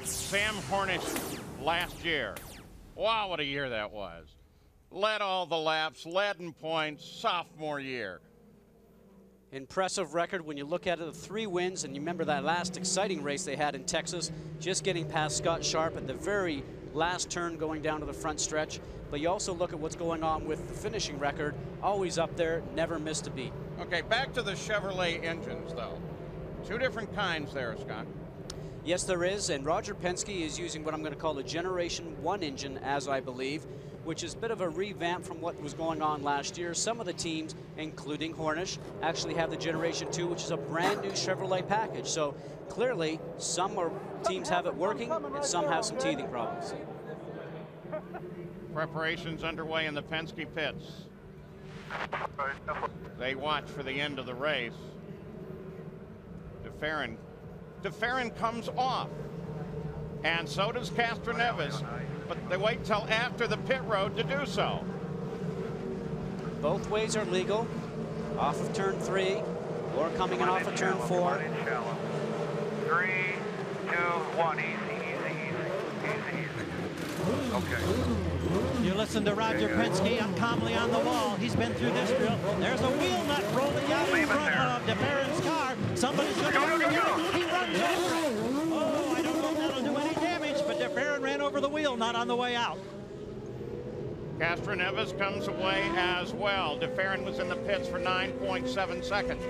Sam Hornish last year. Wow, what a year that was. Led all the laps, led in points, sophomore year. Impressive record when you look at it, the 3 wins, and you remember that last exciting race they had in Texas, just getting past Scott Sharp at the very last turn going down to the front stretch. But you also look at what's going on with the finishing record, always up there, never missed a beat. Okay, back to the Chevrolet engines, though. 2 different kinds there, Scott. Yes, there is, and Roger Penske is using what I'm going to call the Generation 1 engine, as I believe, which is a bit of a revamp from what was going on last year. Some of the teams, including Hornish, actually have the Generation 2, which is a brand new Chevrolet package. So clearly, some teams have it working, and some have some teething problems. Preparations underway in the Penske pits. They watch for the end of the race. DeFerrin comes off, and so does Castroneves, but they wait till after the pit road to do so. Both ways are legal, off of turn 3 or coming in off of turn 4. 3, 2, 1, easy, easy, easy, easy. Okay. You listen to Roger Penske calmly on the wall. He's been through this drill. There's a wheel nut rolling out in front of DeFerrin's car. Somebody's going to go. He runs over it. Oh, I don't know if that'll do any damage, but DeFerrin ran over the wheel nut on the way out. Castroneves comes away as well. DeFerrin was in the pits for 9.7 seconds.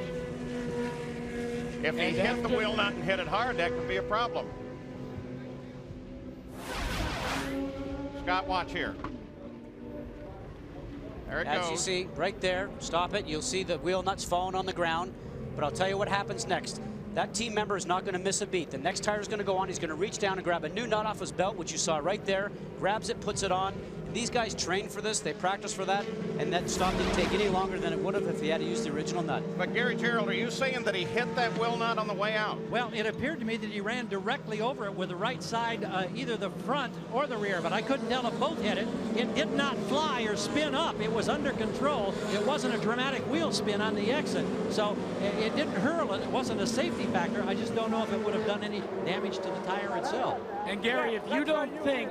If he hit the wheel nut and hit it hard, that could be a problem. Scott, watch here. There it goes. As you see, right there, stop it. You'll see the wheel nuts falling on the ground. But I'll tell you what happens next. That team member is not going to miss a beat. The next tire is going to go on. He's going to reach down and grab a new nut off his belt, which you saw right there. Grabs it, puts it on. And these guys train for this. They practice for that. And that stop didn't take any longer than it would have if he had to use the original nut. But Gary Gerald, are you saying that he hit that wheel nut on the way out? Well, it appeared to me that he ran directly over it with the right side, either the front or the rear, but I couldn't tell if both hit it. It did not fly or spin up. It was under control. It wasn't a dramatic wheel spin on the exit. So it didn't hurl it. It wasn't a safety factor. I just don't know if it would have done any damage to the tire itself. And Gary, if you don't think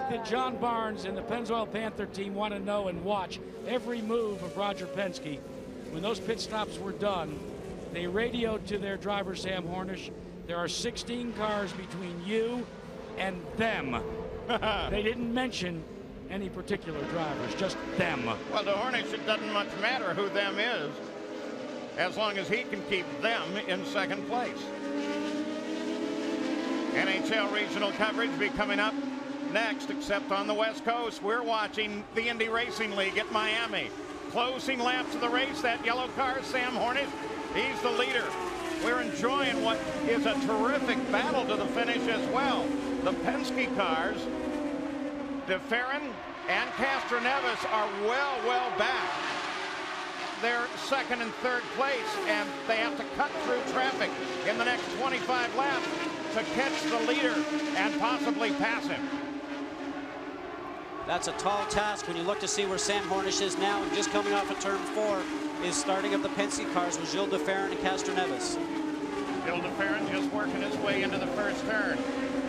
that John Barnes and the Pennzoil Panther team want to know and watch every move of Roger Penske, when those pit stops were done, they radioed to their driver, Sam Hornish, there are 16 cars between you and them. They didn't mention any particular drivers, just them. Well, to Hornish, it doesn't much matter who them is, as long as he can keep them in second place. NHL regional coverage be coming up next, except on the West Coast. We're watching the Indy Racing League at Miami. Closing laps of the race, that yellow car, Sam Hornish, he's the leader. We're enjoying what is a terrific battle to the finish as well. The Penske cars, DeFerrin and Castroneves are well back. They're second and third place, and they have to cut through traffic in the next 25 laps to catch the leader and possibly pass him. That's a tall task when you look to see where Sam Hornish is now, and just coming off of turn 4 is starting up the Penske cars with Gilles DeFerrin and Castroneves. Gilles DeFerrin just working his way into the first turn.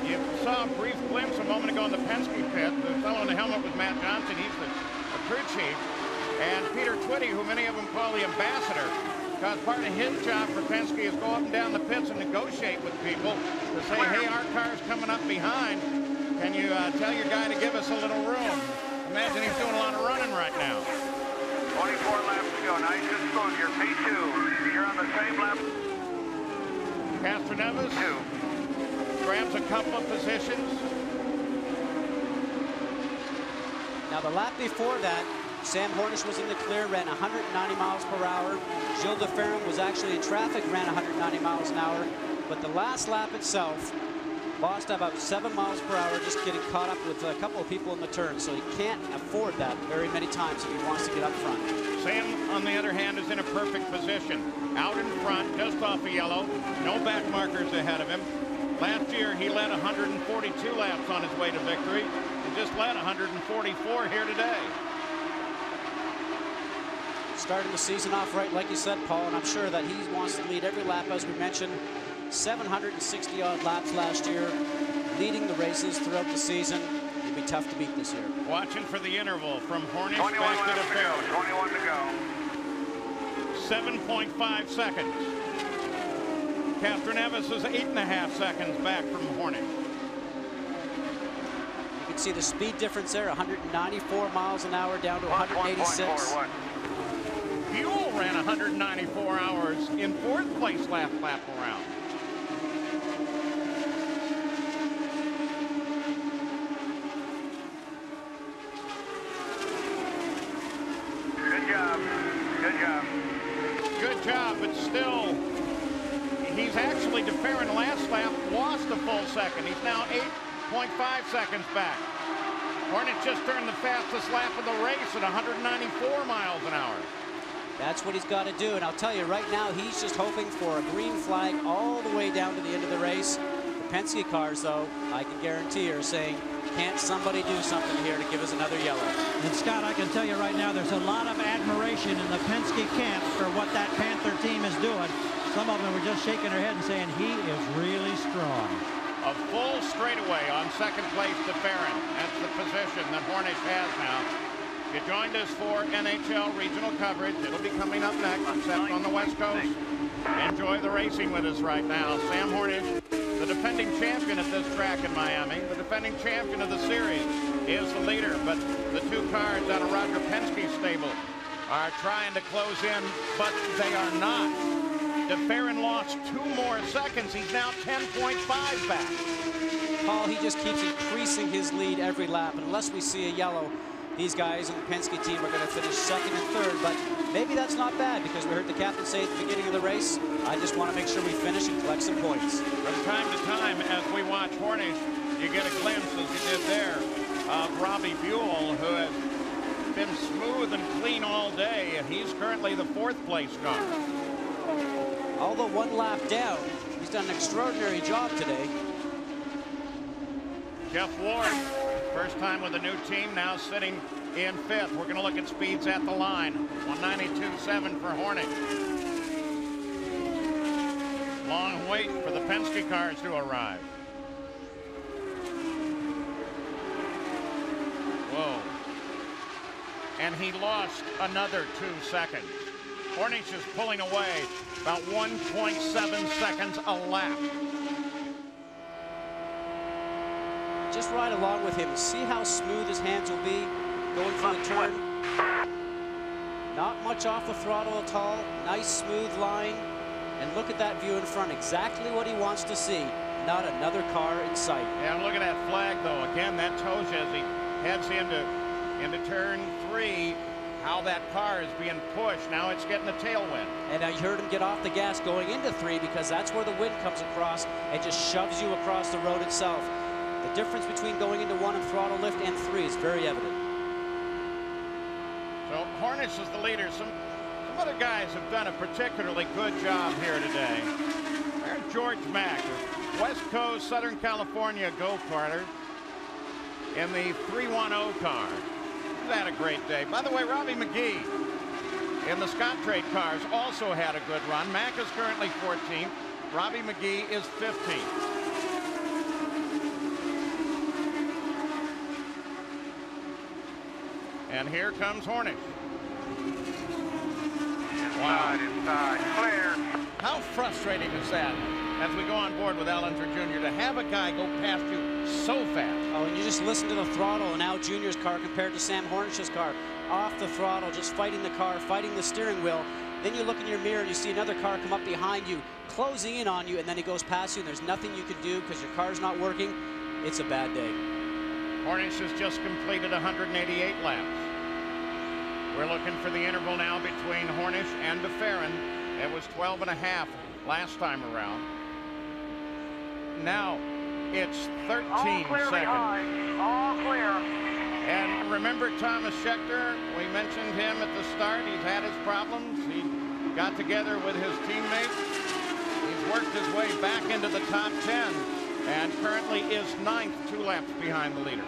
You saw a brief glimpse a moment ago in the Penske pit. The fellow in the helmet was Matt Johnson. He's the crew chief. And Peter Twitty, who many of them call the ambassador, because part of his job for Penske is go up and down the pits and negotiate with people to say, hey, our car's coming up behind. Can you tell your guy to give us a little room? Imagine he's doing a lot of running right now. 24 laps to go. Nice and smooth. You're P2. You're on the same lap. Castroneves grabs a couple of positions. Now the lap before that, Sam Hornish was in the clear, ran 190 miles per hour. Gilles DeFerrin was actually in traffic, ran 190 miles an hour. But the last lap itself, lost about 7 miles per hour, just getting caught up with a couple of people in the turn. So he can't afford that very many times if he wants to get up front. Sam, on the other hand, is in a perfect position. Out in front, just off of yellow. No back markers ahead of him. Last year, he led 142 laps on his way to victory, and just led 144 here today. Starting the season off right, like you said, Paul, and I'm sure that he wants to lead every lap, as we mentioned. 760-odd laps last year, leading the races throughout the season. It'll be tough to beat this year. Watching for the interval from Hornish back to DeFerrin. 21 to go. 7.5 seconds. Castroneves is 8.5 seconds back from Hornish. You can see the speed difference there, 194 miles an hour down to 186. Buell ran 194 hours in fourth place last lap around. Good job. Good job. Good job, but still, he's actually DeFerrin last lap lost a full second. He's now 8.5 seconds back. Hornish just turned the fastest lap of the race at 194 miles an hour. That's what he's got to do, and I'll tell you right now, he's just hoping for a green flag all the way down to the end of the race. The Penske cars, though, I can guarantee are saying, can't somebody do something here to give us another yellow? And Scott, I can tell you right now, there's a lot of admiration in the Penske camp for what that Panther team is doing. Some of them were just shaking their head and saying, he is really strong. A straightaway on second place to Farron. That's the position that Hornish has now. You joined us for NHL regional coverage. It'll be coming up next, except on the West Coast. Enjoy the racing with us right now. Sam Hornish, the defending champion at this track in Miami, the defending champion of the series, is the leader. But the two cars out of Roger Penske's stable are trying to close in, but they are not. DeFerrin lost 2 more seconds. He's now 10.5 back. Paul, he just keeps increasing his lead every lap. And unless we see a yellow, these guys in the Penske team are going to finish second and third. But maybe that's not bad, because we heard the captain say at the beginning of the race, I just want to make sure we finish and collect some points. From time to time, as we watch Hornish, you get a glimpse, as you did there, of Robbie Buell, who has been smooth and clean all day. He's currently the 4th place car. Although 1 lap down, he's done an extraordinary job today. Jeff Ward, first time with a new team, now sitting in 5th. We're going to look at speeds at the line. 192.7 for Hornish. Long wait for the Penske cars to arrive. Whoa. And he lost another 2 seconds. Hornish is pulling away about 1.7 seconds a lap. Just ride along with him. See how smooth his hands will be going through the turn. Not much off the throttle at all. Nice smooth line. And look at that view in front. Exactly what he wants to see. Not another car in sight. Yeah, look at that flag, though. Again, that tells you as he heads into turn 3 how that car is being pushed. Now it's getting a tailwind. And I heard him get off the gas going into 3, because that's where the wind comes across and just shoves you across the road itself. The difference between going into 1 and throttle lift and 3 is very evident. So Hornish is the leader. Some other guys have done a particularly good job here today. There's George Mack, West Coast, Southern California go-karter in the 310 car. He's had a great day. By the way, Robbie McGee in the Scott Trade cars also had a good run. Mack is currently 14th. Robbie McGee is 15th. And here comes Hornish. Wow. Inside, clear. How frustrating is that as we go on board with Allinger Jr. to have a guy go past you so fast? Oh, and you just listen to the throttle and Al Jr.'s car compared to Sam Hornish's car. Off the throttle, just fighting the car, fighting the steering wheel. Then you look in your mirror and you see another car come up behind you, closing in on you, and then he goes past you and there's nothing you can do because your car's not working. It's a bad day. Hornish has just completed 188 laps. We're looking for the interval now between Hornish and DeFerrin. It was 12.5 last time around. Now it's 13 seconds. All clear. And remember Thomas Schechter? We mentioned him at the start. He's had his problems. He got together with his teammates. He's worked his way back into the top 10 and currently is 9th, 2 laps behind the leader.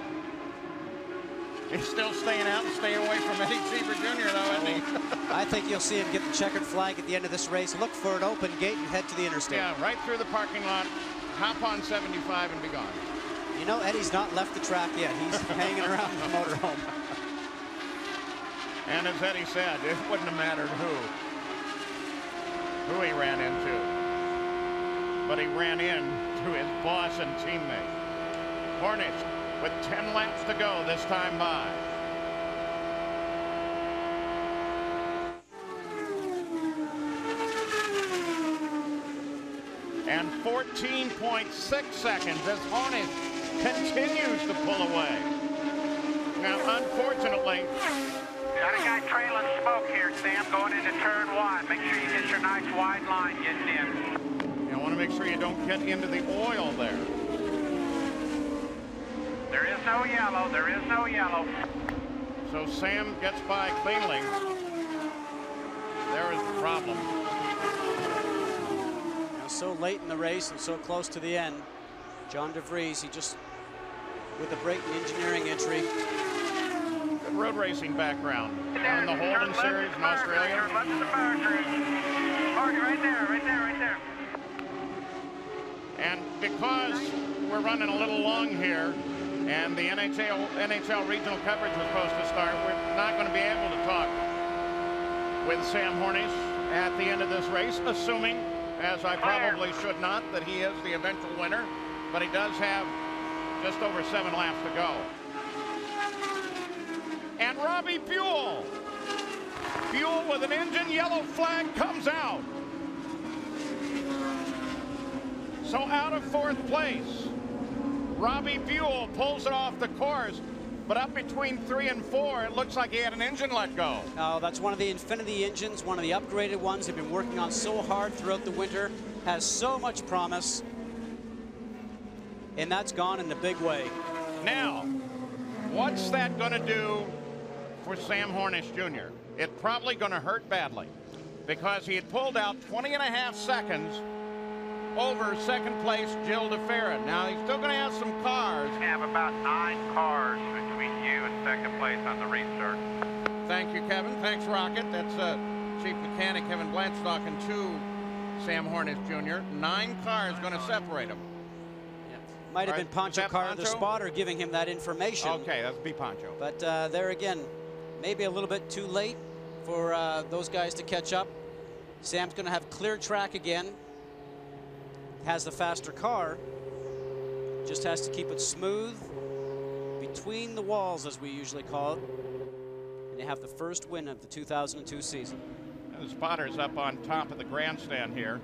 He's still staying out and staying away from Eddie Cheever Jr., though, isn't he? I think you'll see him get the checkered flag at the end of this race. Look for an open gate and head to the interstate. Yeah, right through the parking lot, hop on 75 and be gone. You know, Eddie's not left the track yet. He's hanging around the motorhome. And as Eddie said, it wouldn't have mattered who he ran into. But he ran into his boss and teammate. Hornish with 10 laps to go this time by. And 14.6 seconds as Hornish continues to pull away. Now, unfortunately, Got a guy trailing smoke here, Sam, going into turn 1. Make sure you get your nice wide line getting in. You want to make sure you don't get into the oil there. There is no yellow. There is no yellow. So Sam gets by cleanly. There is the problem. Now, so late in the race and so close to the end, John DeVries, he just, with a brake and engineering entry. Good road racing background. Down in the Holden Series in Australia. Left of the power train. Party right there, right there, right there. And because we're running a little long here, and the NHL regional coverage was supposed to start, we're not going to be able to talk with Sam Hornish at the end of this race, assuming, as I probably should not, that he is the eventual winner, but he does have just over 7 laps to go. And Robbie Buell with an engine yellow flag comes out. So out of 4th place, Robbie Buell pulls it off the course, but up between 3 and 4, it looks like he had an engine let go. Oh, that's one of the Infinity engines, one of the upgraded ones they've been working on so hard throughout the winter. Has so much promise. And that's gone in a big way. Now, what's that going to do for Sam Hornish Jr.? It's probably going to hurt badly, because he had pulled out 20.5 seconds over 2nd place Gilles de Ferran. Now, he's still going to have some cars. We have about 9 cars between you and 2nd place on the restart. Thank you, Kevin. Thanks, Rocket. That's Chief Mechanic Kevin Blanch talking to Sam Hornish Jr. 9 cars going to separate him. Might have been Pancho Carter, the spotter, giving him that information. Okay, that's be Pancho. But there again, maybe a little bit too late for those guys to catch up. Sam's going to have clear track again. Has the faster car. Just has to keep it smooth between the walls, as we usually call it. And they have the first win of the 2002 season. And the spotter's up on top of the grandstand here.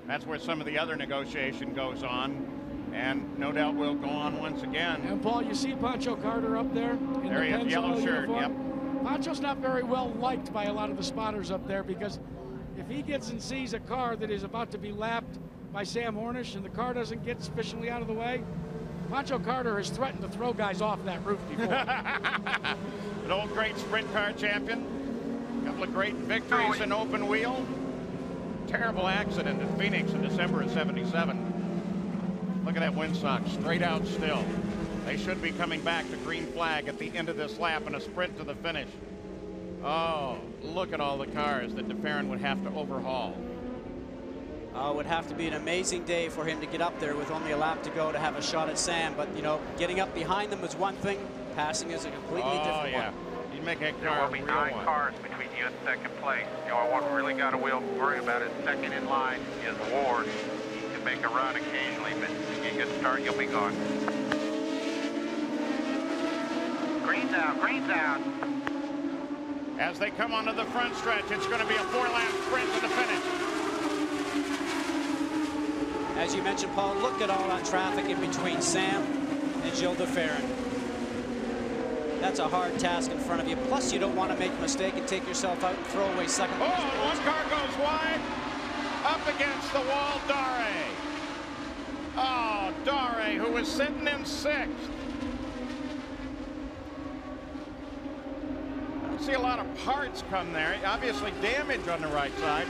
That's where some of the other negotiation goes on. And no doubt will go on once again. And Paul, you see Pancho Carter up there? There he is, yellow shirt, yep. Pancho's not very well liked by a lot of the spotters up there, because if he gets and sees a car that is about to be lapped by Sam Hornish and the car doesn't get sufficiently out of the way, Pancho Carter has threatened to throw guys off that roof before. An old great sprint car champion. A couple of great victories in open wheel. Terrible accident in Phoenix in December of '77. Look at that windsock, straight out still. They should be coming back to green flag at the end of this lap in a sprint to the finish. Oh, look at all the cars that de Ferran would have to overhaul. It would have to be an amazing day for him to get up there with only a lap to go to have a shot at Sam. But, you know, getting up behind them is one thing. Passing is a completely different one. You make a There will be 9 cars between you and 2nd place. The only one we really got to worry about is 2nd in line is Ward. He can make a run occasionally, but if you get a good start, you'll be gone. Green's out, green's out. As they come onto the front stretch, it's going to be a 4-lap sprint to the finish. As you mentioned, Paul, look at all that traffic in between Sam and Gilles de Ferran. That's a hard task in front of you. Plus, you don't want to make a mistake and take yourself out and throw away 2nd place. Oh, one car goes wide. Up against the wall, Darrell. Oh, Darrell, who was sitting in 6th. I don't see a lot of parts come there. Obviously, damage on the right side.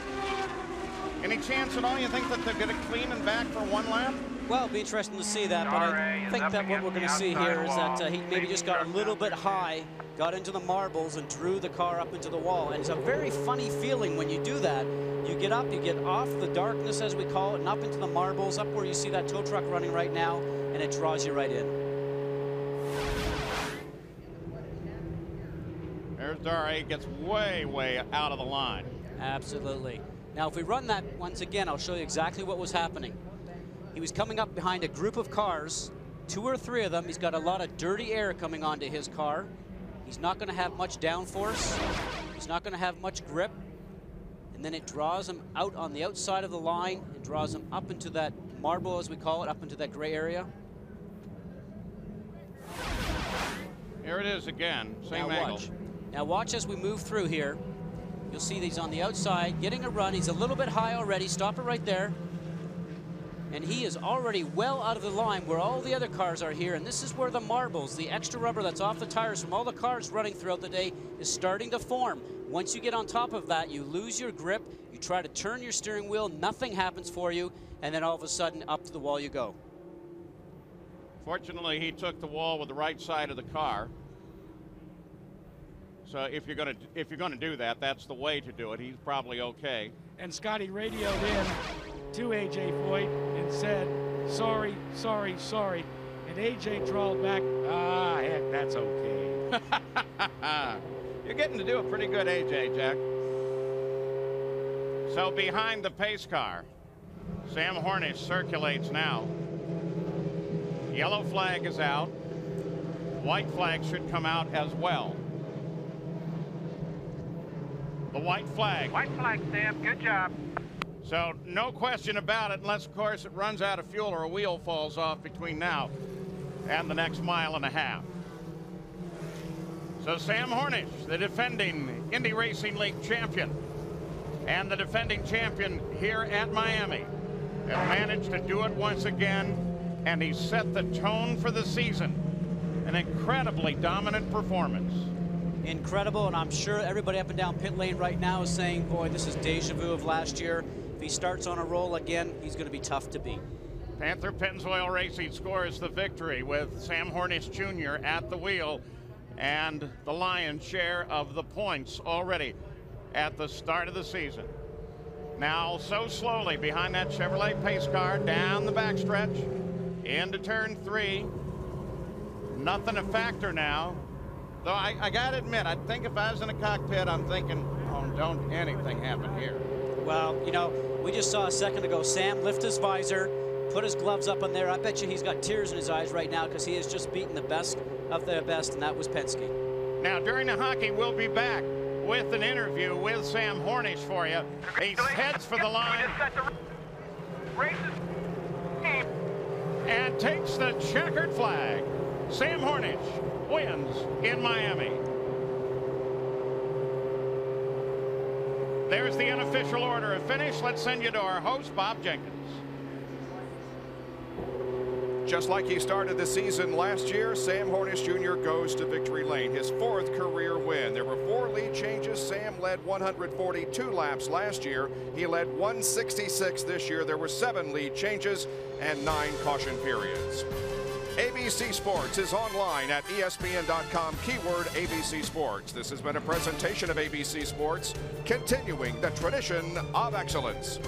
Any chance at all you think that they're going to clean and back for 1 lap? Well, it'll be interesting to see that, but I think that what we're going to see here is that he maybe just got a little bit high, got into the marbles, and drew the car up into the wall. And it's a very funny feeling when you do that. You get up, you get off the darkness, as we call it, and up into the marbles, up where you see that tow truck running right now, and it draws you right in. There's Darrell, gets way, way out of the line. Absolutely. Now, if we run that once again, I'll show you exactly what was happening. He was coming up behind a group of cars, 2 or 3 of them. He's got a lot of dirty air coming onto his car. He's not going to have much downforce. He's not going to have much grip. And then it draws him out on the outside of the line and draws him up into that marble, as we call it, up into that gray area. Here it is again, same angle. Now watch as we move through here. You'll see that he's on the outside, getting a run. He's a little bit high already. Stop it right there. And he is already well out of the line where all the other cars are here. And this is where the marbles, the extra rubber that's off the tires from all the cars running throughout the day, is starting to form. Once you get on top of that, you lose your grip. You try to turn your steering wheel. Nothing happens for you. And then all of a sudden, up to the wall you go. Fortunately, he took the wall with the right side of the car. So if you're going to do that, that's the way to do it. He's probably okay. And Scotty radioed in to A.J. Foyt and said, sorry, sorry, sorry. And AJ drawled back, ah, heck, that's okay. You're getting to do a pretty good AJ, Jack. So behind the pace car, Sam Hornish circulates now. Yellow flag is out. White flag should come out as well. The white flag. White flag, Sam. Good job. So no question about it, unless, of course, it runs out of fuel or a wheel falls off between now and the next mile and a half. So Sam Hornish, the defending Indy Racing League champion and the defending champion here at Miami, has managed to do it once again, and he set the tone for the season. An incredibly dominant performance. Incredible, and I'm sure everybody up and down pit lane right now is saying, boy, this is deja vu of last year. If he starts on a roll again, he's going to be tough to beat. Panther Pennzoil Racing scores the victory with Sam Hornish Jr. at the wheel, and the lion's share of the points already at the start of the season. Now, so slowly behind that Chevrolet pace car, down the backstretch, into turn 3. Nothing a factor now. Though I got to admit, I think if I was in a cockpit, I'm thinking, oh, don't anything happen here. Well, you know, we just saw a second ago Sam lift his visor, put his gloves up on there. I bet you he's got tears in his eyes right now because he has just beaten the best of the best, and that was Penske. Now, during the hockey, we'll be back with an interview with Sam Hornish for you. He heads for the line and takes the checkered flag. Sam Hornish wins in Miami. There's the unofficial order of finish. Let's send you to our host, Bob Jenkins. Just like he started the season last year, Sam Hornish Jr. goes to victory lane, his 4th career win. There were 4 lead changes. Sam led 142 laps last year. He led 166 this year. There were 7 lead changes and 9 caution periods. ABC Sports is online at ESPN.com, keyword ABC Sports. This has been a presentation of ABC Sports, continuing the tradition of excellence.